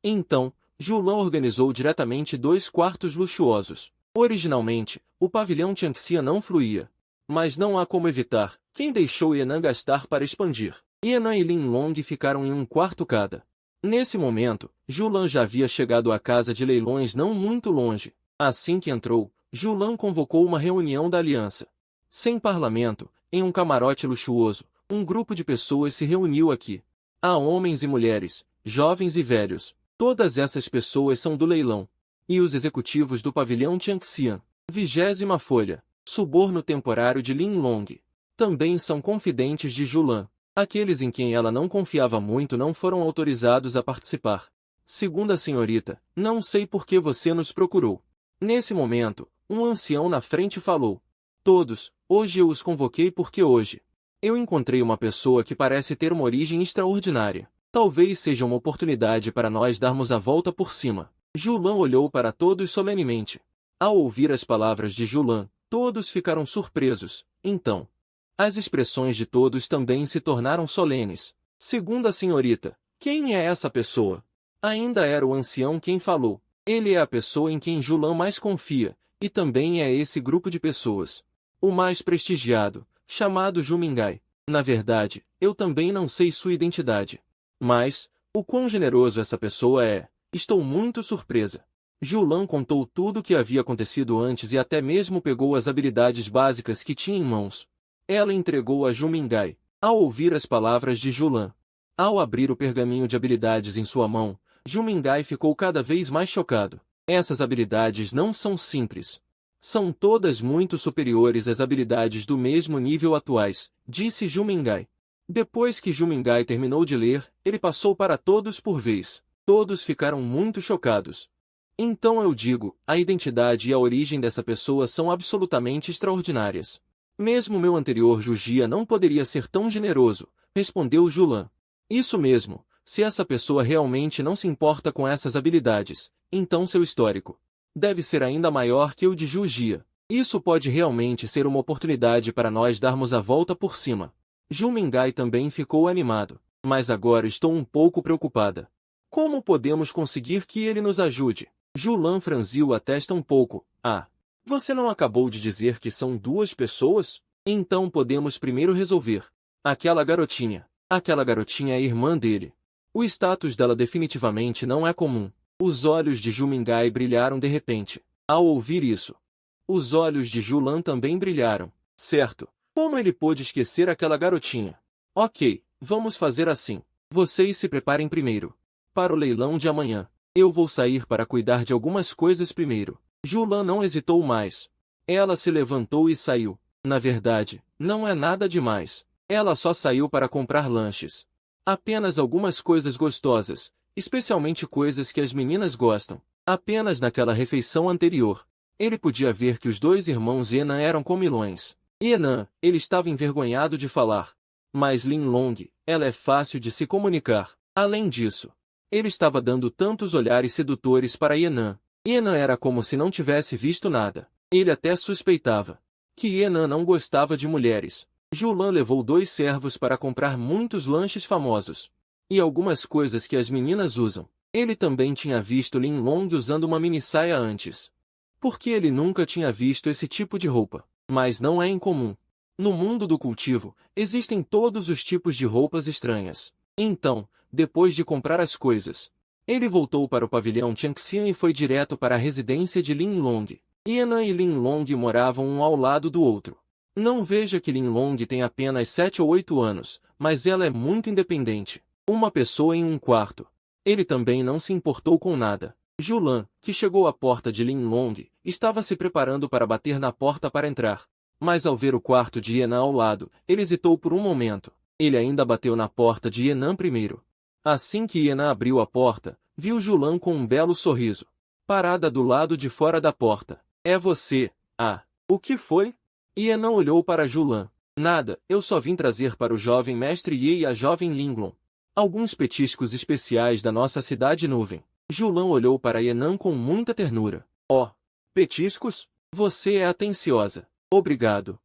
Então, Julan organizou diretamente 2 quartos luxuosos. Originalmente, o pavilhão Tianxian não fluía. Mas não há como evitar. Quem deixou Yenan gastar para expandir? Yenan e Lin Long ficaram em um quarto cada. Nesse momento, Julan já havia chegado à casa de leilões não muito longe. Assim que entrou, Julan convocou uma reunião da aliança. Sem parlamento, em um camarote luxuoso, um grupo de pessoas se reuniu aqui. Há homens e mulheres, jovens e velhos. Todas essas pessoas são do leilão. E os executivos do pavilhão Tianxian, 20ª folha, suborno temporário de Lin Long, também são confidentes de Julan. Aqueles em quem ela não confiava muito não foram autorizados a participar. Segunda senhorita, não sei por que você nos procurou. Nesse momento, um ancião na frente falou. Todos, hoje eu os convoquei porque hoje eu encontrei uma pessoa que parece ter uma origem extraordinária. Talvez seja uma oportunidade para nós darmos a volta por cima. Julan olhou para todos solenemente. Ao ouvir as palavras de Julan, todos ficaram surpresos. Então, as expressões de todos também se tornaram solenes. Segunda senhorita, quem é essa pessoa? Ainda era o ancião quem falou. Ele é a pessoa em quem Julan mais confia, e também é esse grupo de pessoas. O mais prestigiado, chamado Jumingai. Na verdade, eu também não sei sua identidade. Mas, o quão generoso essa pessoa é. Estou muito surpresa. Julan contou tudo o que havia acontecido antes e até mesmo pegou as habilidades básicas que tinha em mãos. Ela entregou a Jumingai. Ao ouvir as palavras de Julan, ao abrir o pergaminho de habilidades em sua mão, Jumingai ficou cada vez mais chocado. Essas habilidades não são simples. São todas muito superiores às habilidades do mesmo nível atuais, disse Jumingai. Depois que Jumingai terminou de ler, ele passou para todos por vez. Todos ficaram muito chocados. Então eu digo, a identidade e a origem dessa pessoa são absolutamente extraordinárias. Mesmo meu anterior Jugia não poderia ser tão generoso, respondeu Julan. Isso mesmo, se essa pessoa realmente não se importa com essas habilidades, então seu histórico deve ser ainda maior que o de Jugia. Isso pode realmente ser uma oportunidade para nós darmos a volta por cima. Jumingai também ficou animado, mas agora estou um pouco preocupada. Como podemos conseguir que ele nos ajude? Julan franziu a testa um pouco. Ah, você não acabou de dizer que são duas pessoas? Então podemos primeiro resolver. Aquela garotinha é a irmã dele. O status dela definitivamente não é comum. Os olhos de Jumingai brilharam de repente. Ao ouvir isso, os olhos de Julan também brilharam. Certo. Como ele pôde esquecer aquela garotinha? Ok, vamos fazer assim. Vocês se preparem primeiro. Para o leilão de amanhã, eu vou sair para cuidar de algumas coisas primeiro. Julan não hesitou mais. Ela se levantou e saiu. Na verdade, não é nada demais. Ela só saiu para comprar lanches. Apenas algumas coisas gostosas, especialmente coisas que as meninas gostam. Apenas naquela refeição anterior, ele podia ver que os dois irmãos Enan eram comilões. Enan, ele estava envergonhado de falar. Mas Linlong, ela é fácil de se comunicar. Além disso, ele estava dando tantos olhares sedutores para Enan. Enan era como se não tivesse visto nada. Ele até suspeitava que Enan não gostava de mulheres. Julan levou 2 servos para comprar muitos lanches famosos e algumas coisas que as meninas usam. Ele também tinha visto Linlong usando uma minissaia antes, porque ele nunca tinha visto esse tipo de roupa. Mas não é incomum. No mundo do cultivo, existem todos os tipos de roupas estranhas. Então, depois de comprar as coisas, ele voltou para o pavilhão Changxian e foi direto para a residência de Linlong. Enan e Linlong moravam um ao lado do outro. Não veja que Linlong tem apenas 7 ou 8 anos, mas ela é muito independente. Uma pessoa em um quarto. Ele também não se importou com nada. Julan, que chegou à porta de Linlong, estava se preparando para bater na porta para entrar. Mas ao ver o quarto de Enan ao lado, ele hesitou por um momento. Ele ainda bateu na porta de Enan primeiro. Assim que Enan abriu a porta, viu Julan com um belo sorriso, parada do lado de fora da porta. É você? Ah, o que foi? Enan olhou para Julan. Nada, eu só vim trazer para o jovem mestre Ye e a jovem Linglong alguns petiscos especiais da nossa cidade nuvem. Julan olhou para Enan com muita ternura. Oh, petiscos? Você é atenciosa. Obrigado.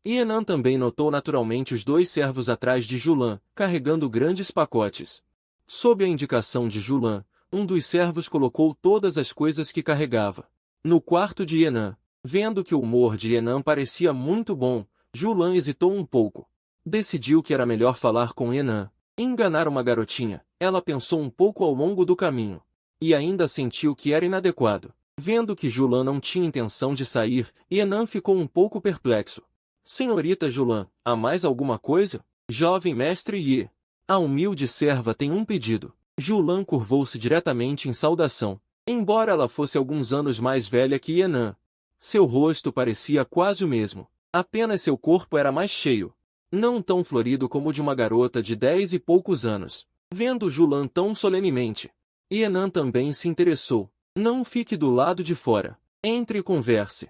Enan também notou naturalmente os 2 servos atrás de Julan, carregando grandes pacotes. Sob a indicação de Julan, um dos servos colocou todas as coisas que carregava no quarto de Enan. Vendo que o humor de Enan parecia muito bom, Julan hesitou um pouco. Decidiu que era melhor falar com Enan. Enganar uma garotinha, ela pensou um pouco ao longo do caminho. E ainda sentiu que era inadequado. Vendo que Julan não tinha intenção de sair, Enan ficou um pouco perplexo. Senhorita Julan, há mais alguma coisa? Jovem mestre Ye. A humilde serva tem um pedido. Julan curvou-se diretamente em saudação. Embora ela fosse alguns anos mais velha que Enan, seu rosto parecia quase o mesmo. Apenas seu corpo era mais cheio. Não tão florido como o de uma garota de 10 e poucos anos. Vendo Julan tão solenemente, Enan também se interessou. Não fique do lado de fora. Entre e converse.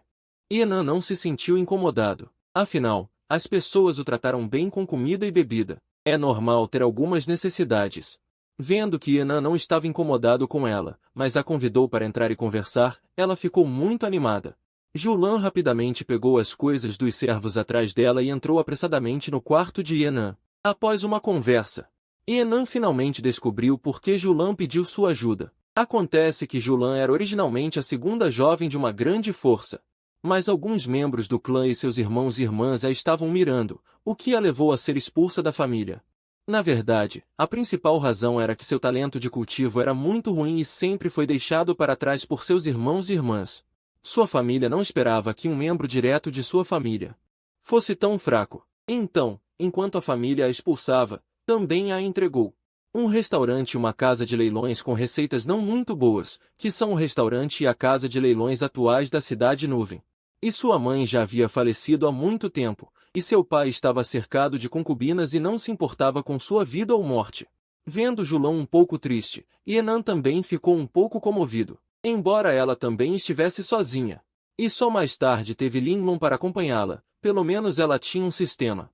Enan não se sentiu incomodado. Afinal, as pessoas o trataram bem com comida e bebida. É normal ter algumas necessidades. Vendo que Enan não estava incomodado com ela, mas a convidou para entrar e conversar, ela ficou muito animada. Julan rapidamente pegou as coisas dos servos atrás dela e entrou apressadamente no quarto de Enan. Após uma conversa, Enan finalmente descobriu por que Julan pediu sua ajuda. Acontece que Julan era originalmente a segunda jovem de uma grande força. Mas alguns membros do clã e seus irmãos e irmãs a estavam mirando, o que a levou a ser expulsa da família. Na verdade, a principal razão era que seu talento de cultivo era muito ruim e sempre foi deixado para trás por seus irmãos e irmãs. Sua família não esperava que um membro direto de sua família fosse tão fraco. Então, enquanto a família a expulsava, também a entregou. Um restaurante e uma casa de leilões com receitas não muito boas, que são o restaurante e a casa de leilões atuais da cidade Nuvem. E sua mãe já havia falecido há muito tempo, e seu pai estava cercado de concubinas e não se importava com sua vida ou morte. Vendo Julão um pouco triste, Yenan também ficou um pouco comovido, embora ela também estivesse sozinha. E só mais tarde teve Linglong para acompanhá-la, pelo menos ela tinha um sistema.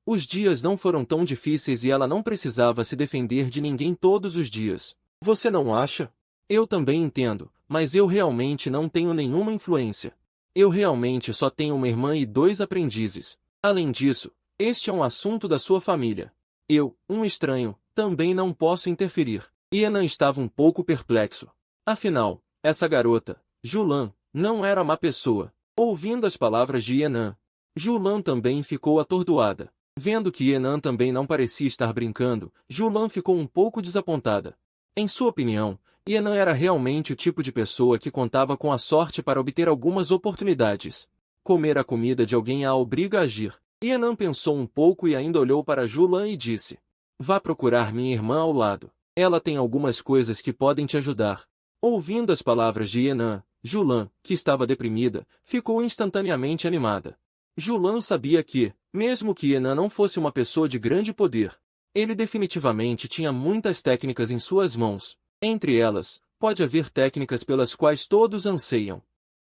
Os dias não foram tão difíceis e ela não precisava se defender de ninguém todos os dias. Você não acha? Eu também entendo, mas eu realmente não tenho nenhuma influência. Eu realmente só tenho uma irmã e 2 aprendizes. Além disso, este é um assunto da sua família. Eu, um estranho, também não posso interferir. Yenan estava um pouco perplexo. Afinal, essa garota, Julan, não era má pessoa. Ouvindo as palavras de Yenan, Julan também ficou atordoada. Vendo que Yenan também não parecia estar brincando, Julan ficou um pouco desapontada. Em sua opinião, Yenan era realmente o tipo de pessoa que contava com a sorte para obter algumas oportunidades. Comer a comida de alguém a obriga a agir. Yenan pensou um pouco e ainda olhou para Julan e disse: Vá procurar minha irmã ao lado. Ela tem algumas coisas que podem te ajudar. Ouvindo as palavras de Yenan, Julan, que estava deprimida, ficou instantaneamente animada. Julan sabia que, mesmo que Yenan não fosse uma pessoa de grande poder, ele definitivamente tinha muitas técnicas em suas mãos. Entre elas, pode haver técnicas pelas quais todos anseiam.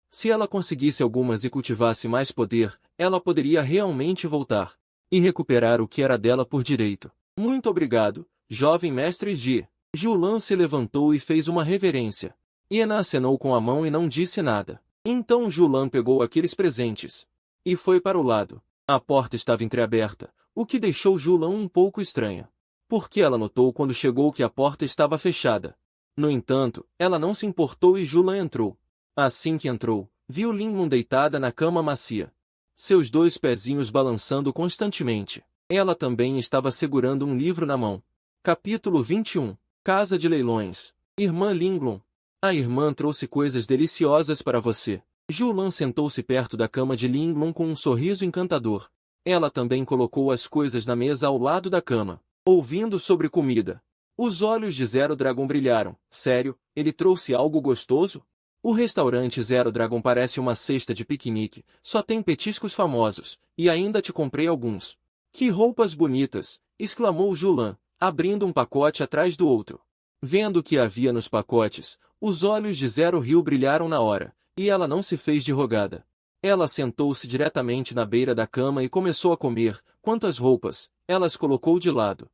Se ela conseguisse algumas e cultivasse mais poder, ela poderia realmente voltar e recuperar o que era dela por direito. Muito obrigado, jovem mestre Ji. Julan se levantou e fez uma reverência. Yenan acenou com a mão e não disse nada. Então Julan pegou aqueles presentes e foi para o lado. A porta estava entreaberta, o que deixou Julan um pouco estranha. Porque ela notou quando chegou que a porta estava fechada. No entanto, ela não se importou e Julan entrou. Assim que entrou, viu Linglong deitada na cama macia. Seus 2 pezinhos balançando constantemente. Ela também estava segurando um livro na mão. Capítulo 21. Casa de Leilões. Irmã Linglong. A irmã trouxe coisas deliciosas para você. Julan sentou-se perto da cama de Linglong com um sorriso encantador. Ela também colocou as coisas na mesa ao lado da cama. Ouvindo sobre comida, os olhos de Zero Dragon brilharam. Sério, ele trouxe algo gostoso? O restaurante Zero Dragon parece uma cesta de piquenique, só tem petiscos famosos, e ainda te comprei alguns. Que roupas bonitas! Exclamou Julan, abrindo um pacote atrás do outro. Vendo o que havia nos pacotes, os olhos de Zero Rio brilharam na hora. E ela não se fez de rogada. Ela sentou-se diretamente na beira da cama e começou a comer. Quanto às roupas, ela as colocou de lado.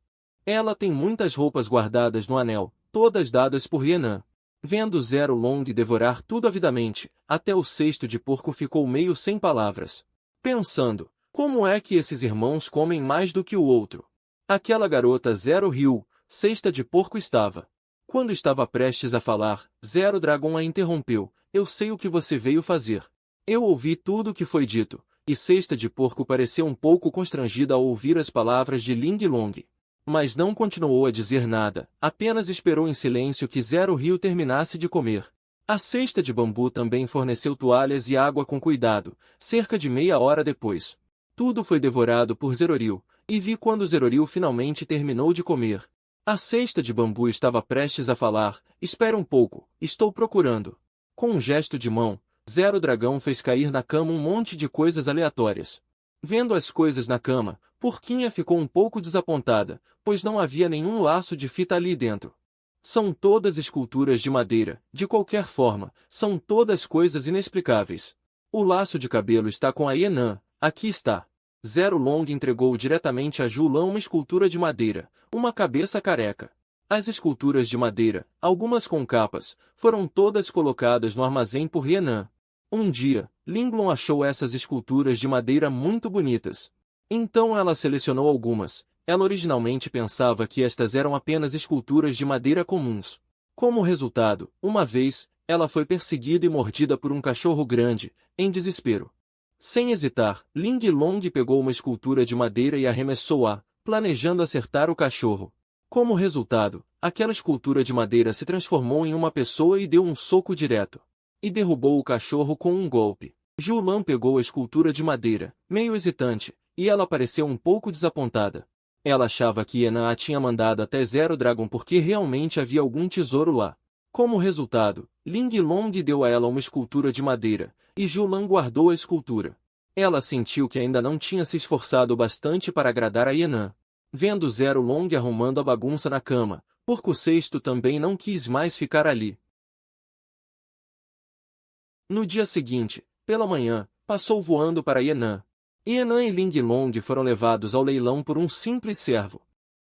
Ela tem muitas roupas guardadas no anel, todas dadas por Yenan. Vendo Zero Long devorar tudo avidamente, até o cesto de porco ficou meio sem palavras. Pensando, como é que esses irmãos comem mais do que o outro? Aquela garota Zero Rio, cesta de porco estava. Quando estava prestes a falar, Zero Dragon a interrompeu. Eu sei o que você veio fazer. Eu ouvi tudo o que foi dito, e Cesta de Porco pareceu um pouco constrangida ao ouvir as palavras de Linglong. Mas não continuou a dizer nada, apenas esperou em silêncio que Zero Rio terminasse de comer. A cesta de bambu também forneceu toalhas e água com cuidado, cerca de meia hora depois. Tudo foi devorado por Zeroril, e vi quando Zeroril finalmente terminou de comer. A cesta de bambu estava prestes a falar, espera um pouco, estou procurando. Com um gesto de mão, Zero Dragão fez cair na cama um monte de coisas aleatórias. Vendo as coisas na cama, Porquinha ficou um pouco desapontada, pois não havia nenhum laço de fita ali dentro. São todas esculturas de madeira, de qualquer forma, são todas coisas inexplicáveis. O laço de cabelo está com a Yenan, aqui está. Zero Long entregou diretamente a Julan uma escultura de madeira, uma cabeça careca. As esculturas de madeira, algumas com capas, foram todas colocadas no armazém por Yenan. Um dia, Linglong achou essas esculturas de madeira muito bonitas. Então ela selecionou algumas. Ela originalmente pensava que estas eram apenas esculturas de madeira comuns. Como resultado, uma vez, ela foi perseguida e mordida por um cachorro grande, em desespero. Sem hesitar, Linglong pegou uma escultura de madeira e arremessou-a, planejando acertar o cachorro. Como resultado, aquela escultura de madeira se transformou em uma pessoa e deu um soco direto. E derrubou o cachorro com um golpe. Julan pegou a escultura de madeira, meio hesitante, e ela pareceu um pouco desapontada. Ela achava que Yenan a tinha mandado até Zero Dragon porque realmente havia algum tesouro lá. Como resultado, Ling Long deu a ela uma escultura de madeira, e Julan guardou a escultura. Ela sentiu que ainda não tinha se esforçado bastante para agradar a Yenan. Vendo Zero Long arrumando a bagunça na cama, Porco Sexto também não quis mais ficar ali. No dia seguinte, pela manhã, passou voando para Yenan. Yenan e Ling Long foram levados ao leilão por um simples servo.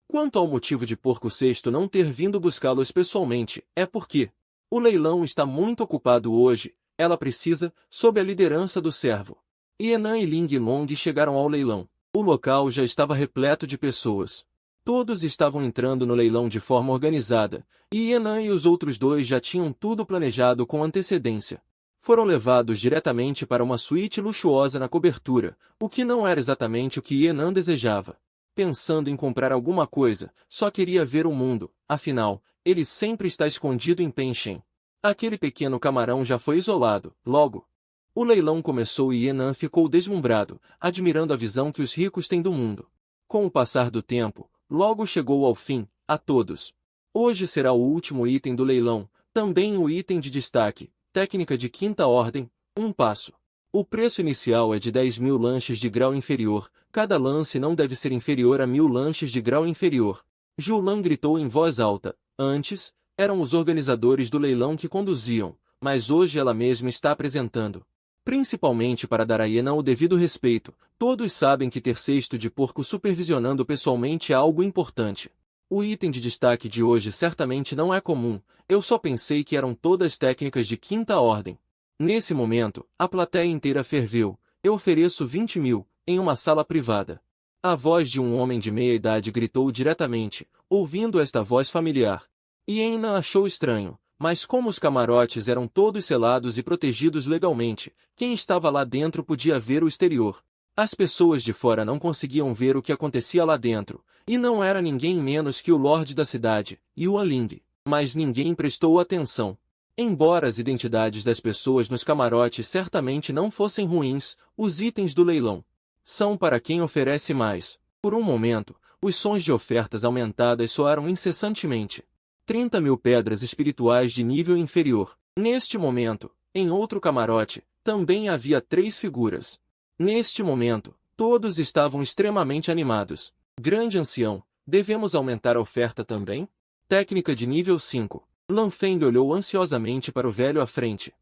Quanto ao motivo de Porco Sexto não ter vindo buscá-los pessoalmente, é porque o leilão está muito ocupado hoje, ela precisa, sob a liderança do servo. Yenan e Ling Long chegaram ao leilão. O local já estava repleto de pessoas. Todos estavam entrando no leilão de forma organizada, e Yenan e os outros dois já tinham tudo planejado com antecedência. Foram levados diretamente para uma suíte luxuosa na cobertura, o que não era exatamente o que Yenan desejava. Pensando em comprar alguma coisa, só queria ver o mundo, afinal, ele sempre está escondido em Penshen. Aquele pequeno camarão já foi isolado, logo. O leilão começou e Yenan ficou deslumbrado, admirando a visão que os ricos têm do mundo. Com o passar do tempo, logo chegou ao fim, a todos. Hoje será o último item do leilão, também o item de destaque, técnica de quinta ordem, um passo. O preço inicial é de 10.000 lanches de grau inferior, cada lance não deve ser inferior a 1.000 lanches de grau inferior. Julan gritou em voz alta. Antes, eram os organizadores do leilão que conduziam, mas hoje ela mesma está apresentando. Principalmente para dar a Yenan o devido respeito, todos sabem que ter Cesto de Porco supervisionando pessoalmente é algo importante. O item de destaque de hoje certamente não é comum, eu só pensei que eram todas técnicas de quinta ordem. Nesse momento, a plateia inteira ferveu. Eu ofereço 20.000, em uma sala privada. A voz de um homem de meia idade gritou diretamente, ouvindo esta voz familiar. Yenan achou estranho, mas como os camarotes eram todos selados e protegidos legalmente, quem estava lá dentro podia ver o exterior. As pessoas de fora não conseguiam ver o que acontecia lá dentro, e não era ninguém menos que o Lorde da cidade, Yuan Ling. Mas ninguém prestou atenção. Embora as identidades das pessoas nos camarotes certamente não fossem ruins, os itens do leilão são para quem oferece mais. Por um momento, os sons de ofertas aumentadas soaram incessantemente. 30.000 pedras espirituais de nível inferior. Neste momento, em outro camarote, também havia 3 figuras. Neste momento, todos estavam extremamente animados. Grande ancião, devemos aumentar a oferta também? Técnica de nível 5. Lan Feng olhou ansiosamente para o velho à frente.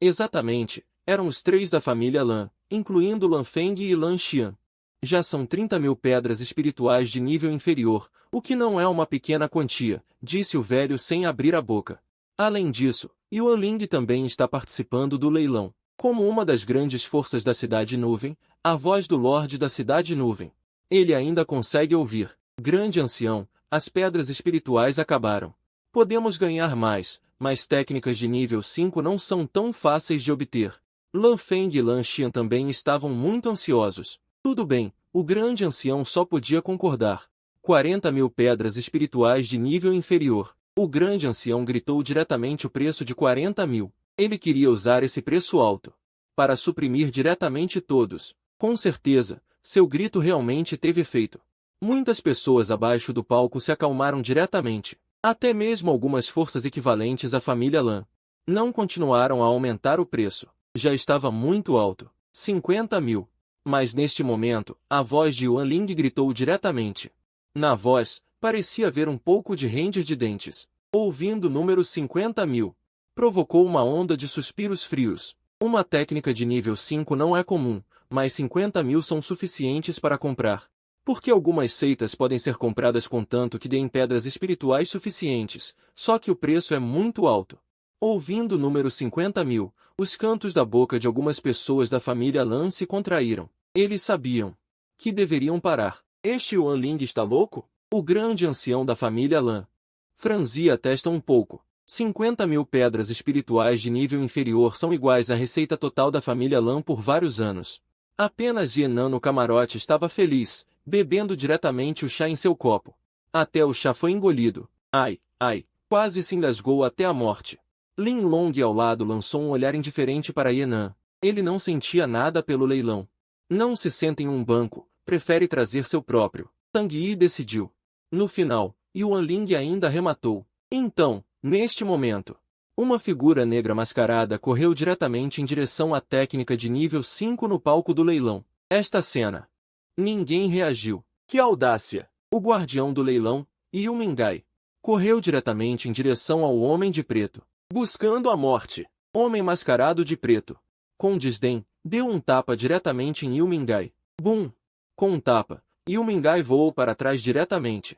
Exatamente, eram os 3 da família Lan, incluindo Lan Feng e Lan Xian. Já são 30.000 pedras espirituais de nível inferior, o que não é uma pequena quantia, disse o velho sem abrir a boca. Além disso, Yuan Ling também está participando do leilão. Como uma das grandes forças da Cidade Nuvem, a voz do Lorde da Cidade Nuvem. Ele ainda consegue ouvir. Grande ancião, as pedras espirituais acabaram. Podemos ganhar mais, mas técnicas de nível 5 não são tão fáceis de obter. Lan Feng e Lan Xian também estavam muito ansiosos. Tudo bem, o grande ancião só podia concordar. 40.000 pedras espirituais de nível inferior. O grande ancião gritou diretamente o preço de 40.000. Ele queria usar esse preço alto para suprimir diretamente todos. Com certeza, seu grito realmente teve efeito. Muitas pessoas abaixo do palco se acalmaram diretamente. Até mesmo algumas forças equivalentes à família Lan não continuaram a aumentar o preço. Já estava muito alto. 50.000. Mas neste momento, a voz de Yuan Ling gritou diretamente. Na voz, parecia haver um pouco de ranger de dentes. Ouvindo o número 50.000, provocou uma onda de suspiros frios. Uma técnica de nível 5 não é comum, mas 50.000 são suficientes para comprar. Porque algumas seitas podem ser compradas contanto que deem pedras espirituais suficientes, só que o preço é muito alto. Ouvindo o número 50.000, os cantos da boca de algumas pessoas da família Lan se contraíram. Eles sabiam que deveriam parar. Este Yuan Ling está louco? O grande ancião da família Lan franzia a testa um pouco. 50.000 pedras espirituais de nível inferior são iguais à receita total da família Lan por vários anos. Apenas Yenan no camarote estava feliz, bebendo diretamente o chá em seu copo. Até o chá foi engolido. Ai, ai, quase se engasgou até a morte. Lin Long ao lado lançou um olhar indiferente para Yenan. Ele não sentia nada pelo leilão. Não se senta em um banco, prefere trazer seu próprio. Tang Yi decidiu. No final, Yuan Ling ainda arrematou. Então, neste momento, uma figura negra mascarada correu diretamente em direção à técnica de nível 5 no palco do leilão. Esta cena. Ninguém reagiu. Que audácia! O guardião do leilão, Yu Mingai, correu diretamente em direção ao homem de preto, buscando a morte. Homem mascarado de preto, com desdém, deu um tapa diretamente em Yu Mingai. Bum! Com um tapa, Yu Mingai voou para trás diretamente.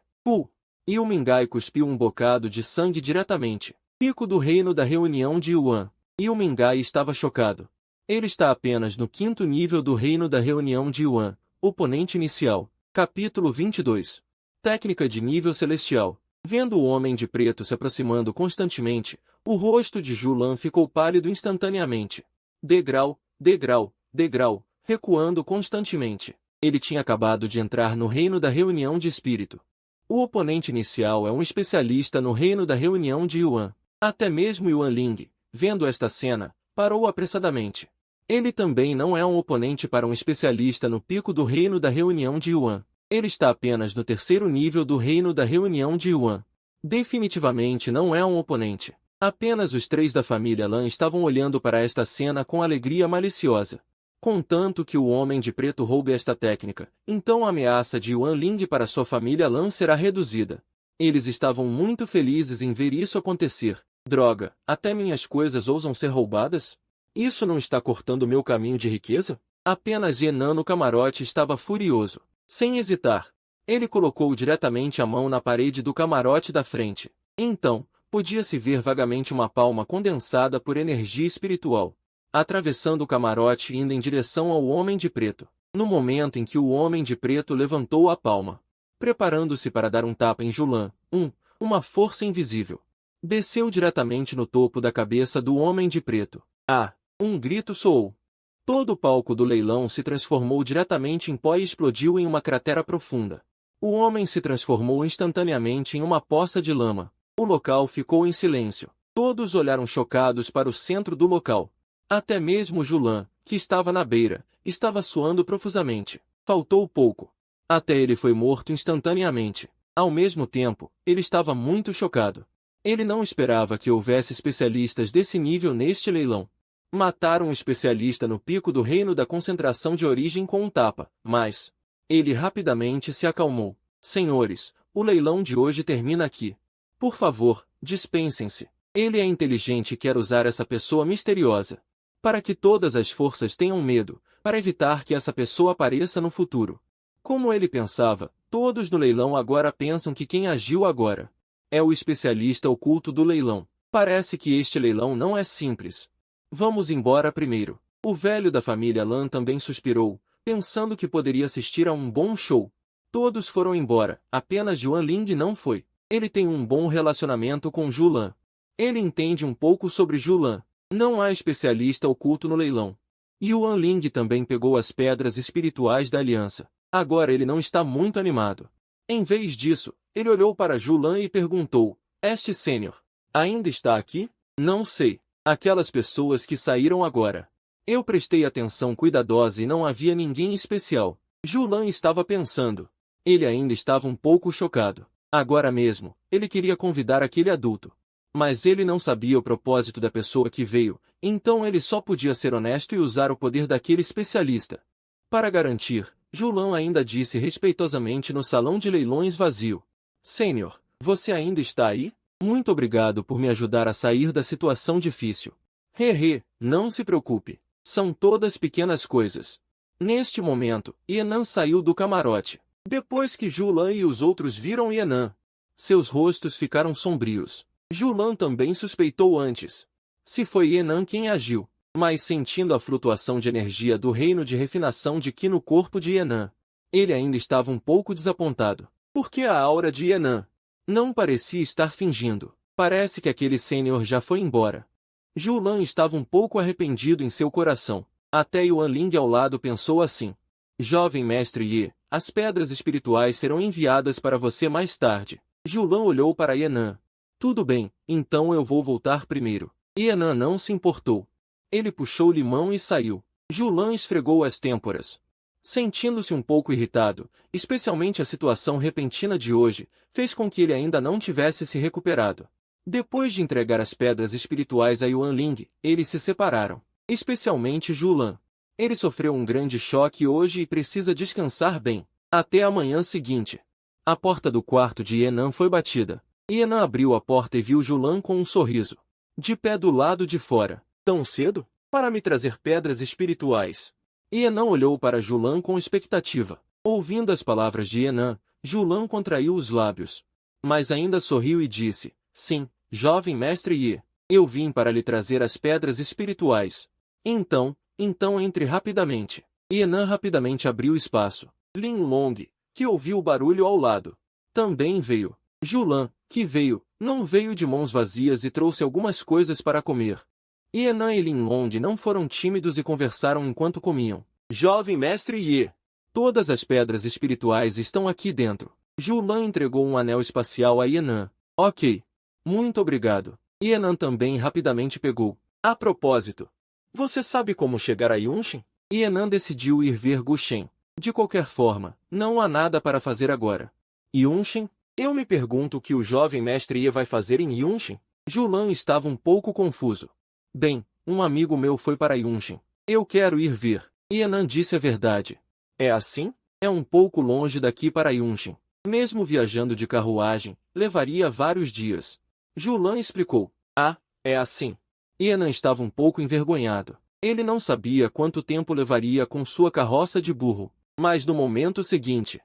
Yu Mingai cuspiu um bocado de sangue diretamente. Pico do reino da reunião de Yuan. Yu Mingai estava chocado. Ele está apenas no 5º nível do reino da reunião de Yuan, oponente inicial. Capítulo 22. Técnica de nível celestial. Vendo o homem de preto se aproximando constantemente, o rosto de Julan ficou pálido instantaneamente. Degrau, degrau, degrau, recuando constantemente. Ele tinha acabado de entrar no reino da reunião de espírito. O oponente inicial é um especialista no reino da reunião de Yuan. Até mesmo Yuan Ling, vendo esta cena, parou apressadamente. Ele também não é um oponente para um especialista no pico do reino da reunião de Yuan. Ele está apenas no 3º nível do reino da reunião de Yuan. Definitivamente não é um oponente. Apenas os 3 da família Lan estavam olhando para esta cena com alegria maliciosa. Contanto que o homem de preto roube esta técnica, então a ameaça de Yuan Ling para sua família Lan será reduzida. Eles estavam muito felizes em ver isso acontecer. Droga, até minhas coisas ousam ser roubadas? Isso não está cortando meu caminho de riqueza? Apenas Yenan no camarote estava furioso. Sem hesitar, ele colocou diretamente a mão na parede do camarote da frente. Então, podia-se ver vagamente uma palma condensada por energia espiritual, atravessando o camarote e indo em direção ao homem de preto. No momento em que o homem de preto levantou a palma, preparando-se para dar um tapa em Julan, uma força invisível desceu diretamente no topo da cabeça do homem de preto. Um grito soou. Todo o palco do leilão se transformou diretamente em pó e explodiu em uma cratera profunda. O homem se transformou instantaneamente em uma poça de lama. O local ficou em silêncio. Todos olharam chocados para o centro do local. Até mesmo Julan, que estava na beira, estava suando profusamente. Faltou pouco. Até ele foi morto instantaneamente. Ao mesmo tempo, ele estava muito chocado. Ele não esperava que houvesse especialistas desse nível neste leilão. Mataram um especialista no pico do reino da concentração de origem com um tapa, mas ele rapidamente se acalmou. Senhores, o leilão de hoje termina aqui. Por favor, dispensem-se. Ele é inteligente e quer usar essa pessoa misteriosa para que todas as forças tenham medo, para evitar que essa pessoa apareça no futuro. Como ele pensava, todos no leilão agora pensam que quem agiu agora é o especialista oculto do leilão. Parece que este leilão não é simples. Vamos embora primeiro. O velho da família Lan também suspirou, pensando que poderia assistir a um bom show. Todos foram embora, apenas Yuan Ling não foi. Ele tem um bom relacionamento com Julan. Ele entende um pouco sobre Julan. Não há especialista oculto no leilão. Yuan Ling também pegou as pedras espirituais da aliança. Agora ele não está muito animado. Em vez disso, ele olhou para Julan e perguntou: Este sênior ainda está aqui? Não sei. Aquelas pessoas que saíram agora. Eu prestei atenção cuidadosa e não havia ninguém especial. Julan estava pensando. Ele ainda estava um pouco chocado. Agora mesmo, ele queria convidar aquele adulto. Mas ele não sabia o propósito da pessoa que veio, então ele só podia ser honesto e usar o poder daquele especialista. Para garantir, Julan ainda disse respeitosamente no salão de leilões vazio: Sênior, você ainda está aí? Muito obrigado por me ajudar a sair da situação difícil. Não se preocupe. São todas pequenas coisas. Neste momento, Yenan saiu do camarote. Depois que Julan e os outros viram Yenan, seus rostos ficaram sombrios. Julan também suspeitou antes. Se foi Yenan quem agiu, mas sentindo a flutuação de energia do reino de refinação de Qi no corpo de Yenan, ele ainda estava um pouco desapontado. Porque a aura de Yenan não parecia estar fingindo. Parece que aquele sênior já foi embora. Julan estava um pouco arrependido em seu coração. Até Yuan Ling ao lado pensou assim. Jovem mestre Ye, As pedras espirituais serão enviadas para você mais tarde. Julan olhou para Yenan. Tudo bem, então eu vou voltar primeiro. Yenan não se importou. Ele puxou o limão e saiu. Julan esfregou as têmporas. Sentindo-se um pouco irritado, especialmente a situação repentina de hoje, fez com que ele ainda não tivesse se recuperado. Depois de entregar as pedras espirituais a Yuan Ling, eles se separaram. Especialmente Julan. Ele sofreu um grande choque hoje e precisa descansar bem. Até a manhã seguinte. A porta do quarto de Yenan foi batida. Yenan abriu a porta e viu Julan com um sorriso. De pé do lado de fora. Tão cedo? Para me trazer pedras espirituais. Yenan olhou para Julan com expectativa. Ouvindo as palavras de Yenan, Julan contraiu os lábios. Mas ainda sorriu e disse, sim, jovem mestre Ye. Eu vim para lhe trazer as pedras espirituais. Então entre rapidamente. Yenan rapidamente abriu espaço. Lin Long, que ouviu o barulho ao lado. Também veio. Julan, que veio, não veio de mãos vazias e trouxe algumas coisas para comer. Yenan e Lin Long não foram tímidos e conversaram enquanto comiam. Jovem mestre Ye. Todas as pedras espirituais estão aqui dentro. Julan entregou um anel espacial a Yenan. Ok. Muito obrigado. Yenan também rapidamente pegou. A propósito. Você sabe como chegar a Yunshin? Yenan decidiu ir ver Gu Shen. De qualquer forma, não há nada para fazer agora. Yunshin? Eu me pergunto o que o jovem mestre Ye vai fazer em Yunshin? Julan estava um pouco confuso. Bem, um amigo meu foi para Yunshin. Eu quero ir ver. Yenan disse a verdade. É assim? É um pouco longe daqui para Yunshin. Mesmo viajando de carruagem, levaria vários dias. Julan explicou. Ah, é assim. Yenan estava um pouco envergonhado. Ele não sabia quanto tempo levaria com sua carroça de burro. Mas no momento seguinte,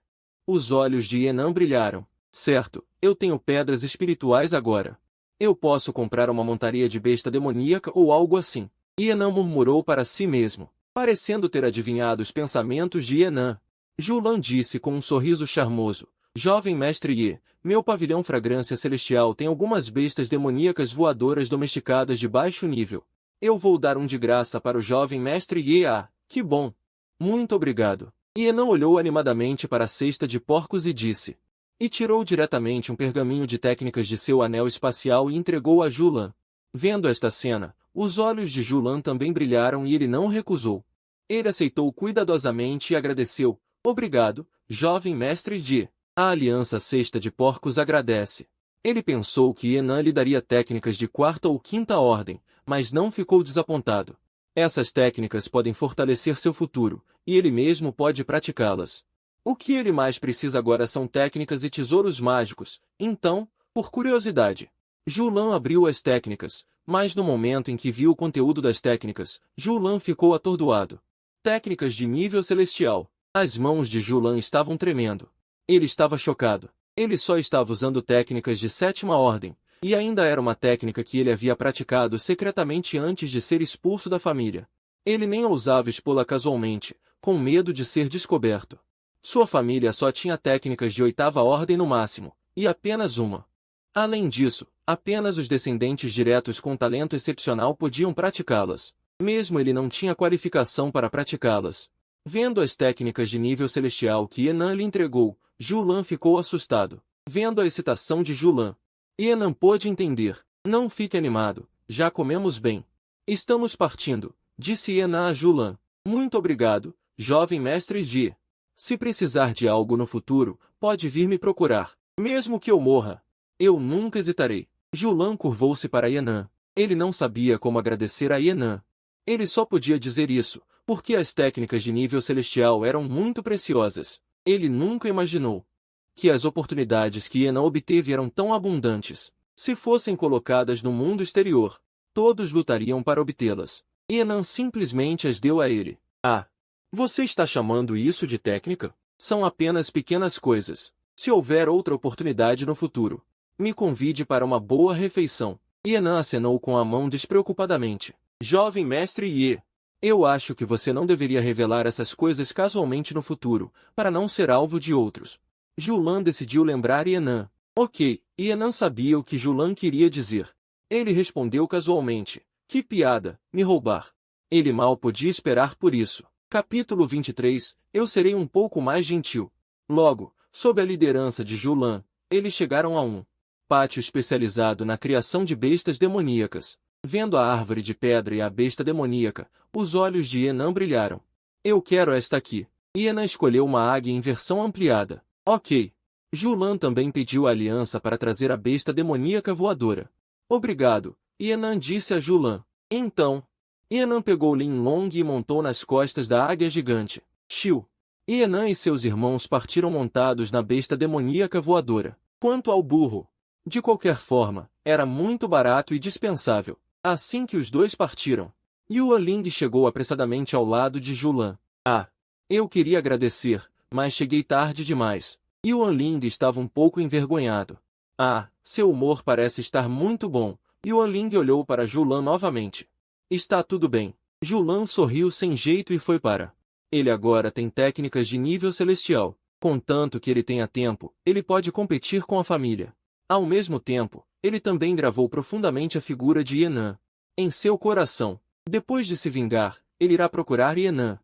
os olhos de Yenan brilharam. Certo, eu tenho pedras espirituais agora. Eu posso comprar uma montaria de besta demoníaca ou algo assim. Yenan murmurou para si mesmo, parecendo ter adivinhado os pensamentos de Yenan. Julan disse com um sorriso charmoso. Jovem mestre Ye, meu pavilhão Fragrância Celestial tem algumas bestas demoníacas voadoras domesticadas de baixo nível. Eu vou dar um de graça para o jovem mestre Ye. Ah, que bom! Muito obrigado. Yenan olhou animadamente para a cesta de porcos e disse. E tirou diretamente um pergaminho de técnicas de seu anel espacial e entregou a Julan. Vendo esta cena, os olhos de Julan também brilharam e ele não recusou. Ele aceitou cuidadosamente e agradeceu. Obrigado, jovem mestre Ye. A aliança Cesta de Porcos agradece. Ele pensou que Yenan lhe daria técnicas de quarta ou quinta ordem, mas não ficou desapontado. Essas técnicas podem fortalecer seu futuro, e ele mesmo pode praticá-las. O que ele mais precisa agora são técnicas e tesouros mágicos, então, por curiosidade, Julan abriu as técnicas, mas no momento em que viu o conteúdo das técnicas, Julan ficou atordoado. Técnicas de nível celestial. As mãos de Julan estavam tremendo. Ele estava chocado. Ele só estava usando técnicas de sétima ordem, e ainda era uma técnica que ele havia praticado secretamente antes de ser expulso da família. Ele nem ousava expô-la casualmente, com medo de ser descoberto. Sua família só tinha técnicas de oitava ordem no máximo, e apenas uma. Além disso, apenas os descendentes diretos com talento excepcional podiam praticá-las. Mesmo ele não tinha qualificação para praticá-las. Vendo as técnicas de nível celestial que Yenan lhe entregou, Julan ficou assustado. Vendo a excitação de Julan, Yenan pôde entender. Não fique animado, já comemos bem. Estamos partindo, disse Yenan a Julan. Muito obrigado, jovem mestre Ji. Se precisar de algo no futuro, pode vir me procurar. Mesmo que eu morra, eu nunca hesitarei. Julan curvou-se para Yenan. Ele não sabia como agradecer a Yenan. Ele só podia dizer isso, porque as técnicas de nível celestial eram muito preciosas. Ele nunca imaginou que as oportunidades que Yenan obteve eram tão abundantes. Se fossem colocadas no mundo exterior, todos lutariam para obtê-las. Yenan simplesmente as deu a ele. Ah! Você está chamando isso de técnica? São apenas pequenas coisas. Se houver outra oportunidade no futuro, me convide para uma boa refeição. Yenan acenou com a mão despreocupadamente. Jovem mestre Ye, eu acho que você não deveria revelar essas coisas casualmente no futuro, para não ser alvo de outros. Julan decidiu lembrar Yenan. Ok, Yenan sabia o que Julan queria dizer. Ele respondeu casualmente. Que piada, me roubar. Ele mal podia esperar por isso. Capítulo 23. Eu serei um pouco mais gentil. Logo, sob a liderança de Julan, eles chegaram a um pátio especializado na criação de bestas demoníacas. Vendo a árvore de pedra e a besta demoníaca, os olhos de Enan brilharam. Eu quero esta aqui. Enan escolheu uma águia em versão ampliada. Ok. Julan também pediu a aliança para trazer a besta demoníaca voadora. Obrigado, Enan disse a Julan. Então, Enan pegou Linlong e montou nas costas da águia gigante. Xiu. Enan e seus irmãos partiram montados na besta demoníaca voadora. Quanto ao burro, de qualquer forma, era muito barato e dispensável. Assim que os dois partiram, Yuanling chegou apressadamente ao lado de Julan. Ah, eu queria agradecer, mas cheguei tarde demais. Yuanling estava um pouco envergonhado. Ah, seu humor parece estar muito bom. Yuanling olhou para Julan novamente. Está tudo bem. Julan sorriu sem jeito e foi para. Ele agora tem técnicas de nível celestial. Contanto que ele tenha tempo, ele pode competir com a família. Ao mesmo tempo, ele também gravou profundamente a figura de Enan em seu coração. Depois de se vingar, ele irá procurar Enan.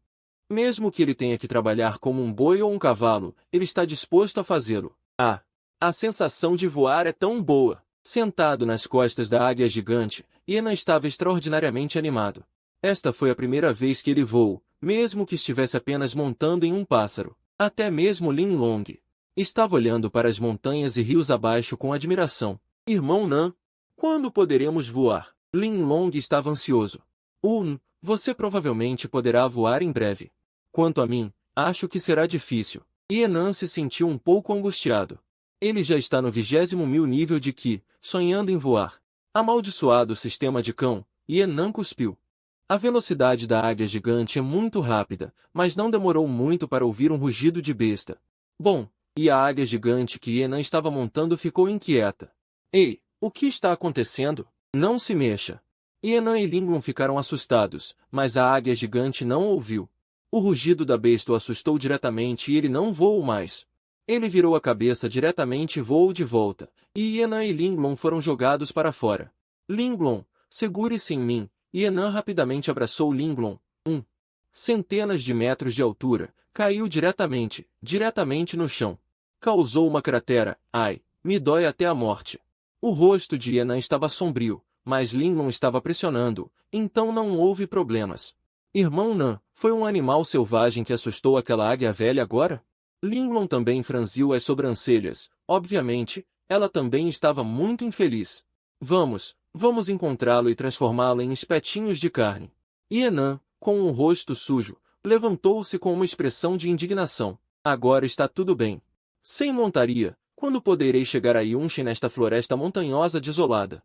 Mesmo que ele tenha que trabalhar como um boi ou um cavalo, ele está disposto a fazê-lo. Ah! A sensação de voar é tão boa! Sentado nas costas da águia gigante, Enan estava extraordinariamente animado. Esta foi a primeira vez que ele voou, mesmo que estivesse apenas montando em um pássaro. Até mesmo Linlong estava olhando para as montanhas e rios abaixo com admiração. Irmão Nan, quando poderemos voar? Linlong estava ansioso. Você provavelmente poderá voar em breve. Quanto a mim, acho que será difícil. Enan se sentiu um pouco angustiado. Ele já está no 20.000 nível de Qi, sonhando em voar. Amaldiçoado sistema de cão, Enan cuspiu. A velocidade da águia gigante é muito rápida, mas não demorou muito para ouvir um rugido de besta. Bom, e a águia gigante que Enan estava montando ficou inquieta. Ei, o que está acontecendo? Não se mexa. Enan e Linglong ficaram assustados, mas a águia gigante não ouviu. O rugido da besta o assustou diretamente e ele não voou mais. Ele virou a cabeça diretamente e voou de volta, e Enan e Linglong foram jogados para fora. Linglong, segure-se em mim, e Enan rapidamente abraçou Linglong. Centenas de metros de altura, caiu diretamente no chão. Causou uma cratera. Ai, me dói até a morte. O rosto de Enan estava sombrio, mas Linglong estava pressionando, então não houve problemas. Irmão Nan, foi um animal selvagem que assustou aquela águia velha agora? Linglong também franziu as sobrancelhas. Obviamente, ela também estava muito infeliz. Vamos encontrá-lo e transformá-lo em espetinhos de carne. Enan, com o rosto sujo, levantou-se com uma expressão de indignação. Agora está tudo bem. Sem montaria, quando poderei chegar a Yunshi nesta floresta montanhosa desolada?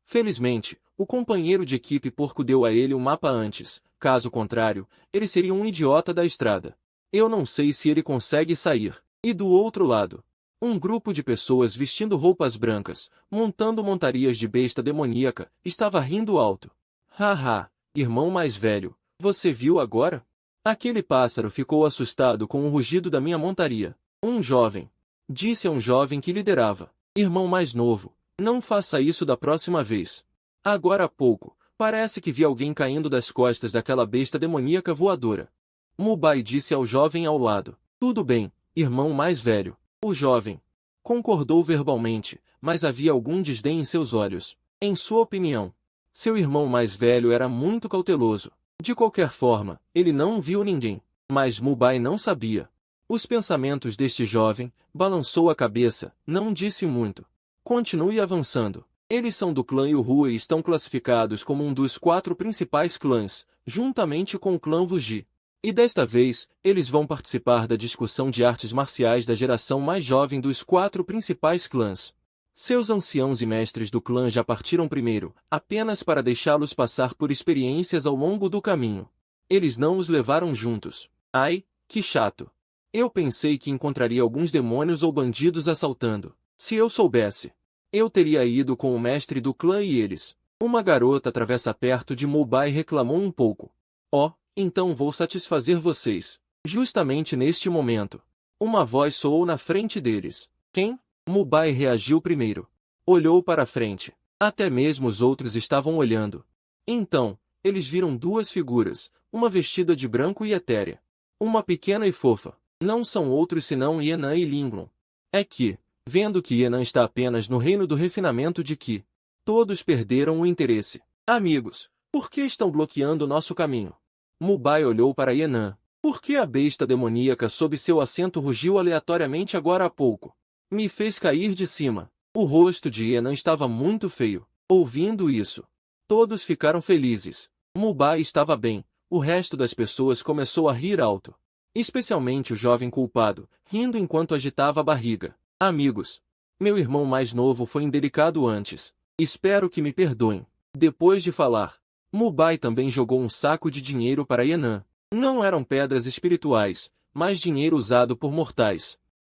Felizmente, o companheiro de equipe porco deu a ele o mapa antes, caso contrário, ele seria um idiota da estrada. Eu não sei se ele consegue sair. E do outro lado, um grupo de pessoas vestindo roupas brancas, montando montarias de besta demoníaca, estava rindo alto. Haha, irmão mais velho, você viu agora? Aquele pássaro ficou assustado com o rugido da minha montaria. Um jovem disse a um jovem que liderava. Irmão mais novo, não faça isso da próxima vez. Agora há pouco, parece que vi alguém caindo das costas daquela besta demoníaca voadora. Mubai disse ao jovem ao lado. Tudo bem, irmão mais velho. O jovem concordou verbalmente, mas havia algum desdém em seus olhos. Em sua opinião, seu irmão mais velho era muito cauteloso. De qualquer forma, ele não viu ninguém. Mas Mubai não sabia. Os pensamentos deste jovem, balançou a cabeça, não disse muito. Continue avançando. Eles são do clã Yuhua e estão classificados como um dos 4 principais clãs, juntamente com o clã Wuji. E desta vez, eles vão participar da discussão de artes marciais da geração mais jovem dos 4 principais clãs. Seus anciãos e mestres do clã já partiram primeiro, apenas para deixá-los passar por experiências ao longo do caminho. Eles não os levaram juntos. Ai, que chato. Eu pensei que encontraria alguns demônios ou bandidos assaltando. Se eu soubesse, eu teria ido com o mestre do clã e eles. Uma garota atravessa perto de Mubai e reclamou um pouco. Oh, então vou satisfazer vocês. Justamente neste momento, uma voz soou na frente deles. Quem? Mubai reagiu primeiro. Olhou para a frente. Até mesmo os outros estavam olhando. Então, eles viram duas figuras, uma vestida de branco e etérea. Uma pequena e fofa. Não são outros senão Yenan e Linglong. É que, vendo que Yenan está apenas no reino do refinamento de Qi, todos perderam o interesse. Amigos, por que estão bloqueando nosso caminho? Mubai olhou para Yenan. Por que a besta demoníaca sob seu assento rugiu aleatoriamente agora há pouco? Me fez cair de cima. O rosto de Yenan estava muito feio. Ouvindo isso, todos ficaram felizes. Mubai estava bem. O resto das pessoas começou a rir alto. Especialmente o jovem culpado, rindo enquanto agitava a barriga. Amigos, meu irmão mais novo foi indelicado antes. Espero que me perdoem. Depois de falar, Mubai também jogou um saco de dinheiro para Yenan. Não eram pedras espirituais, mas dinheiro usado por mortais.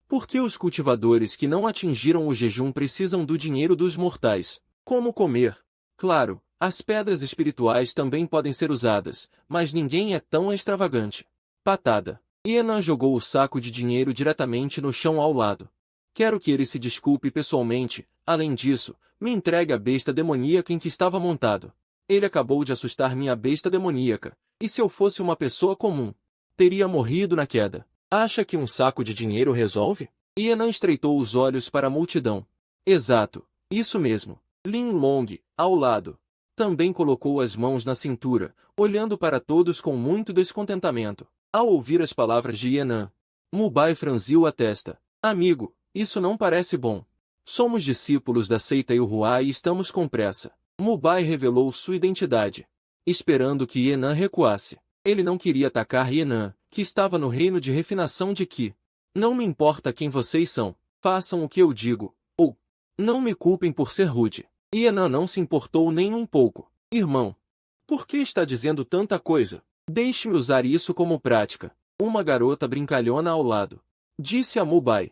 Por que os cultivadores que não atingiram o jejum precisam do dinheiro dos mortais? Como comer? Claro, as pedras espirituais também podem ser usadas, mas ninguém é tão extravagante. Patada. Yenan jogou o saco de dinheiro diretamente no chão ao lado. Quero que ele se desculpe pessoalmente. Além disso, me entregue a besta demoníaca em que estava montado. Ele acabou de assustar minha besta demoníaca, e se eu fosse uma pessoa comum, teria morrido na queda. Acha que um saco de dinheiro resolve? Yenan estreitou os olhos para a multidão. Exato, isso mesmo. Linglong, ao lado, também colocou as mãos na cintura, olhando para todos com muito descontentamento. Ao ouvir as palavras de Yenan, Mubai franziu a testa. Amigo, isso não parece bom. Somos discípulos da seita Yuhua e estamos com pressa. Mubai revelou sua identidade, esperando que Yenan recuasse. Ele não queria atacar Yenan, que estava no reino de refinação de Qi. Não me importa quem vocês são, façam o que eu digo, ou não me culpem por ser rude. Yenan não se importou nem um pouco. Irmão, por que está dizendo tanta coisa? Deixe-me usar isso como prática. Uma garota brincalhona ao lado disse a Mubai.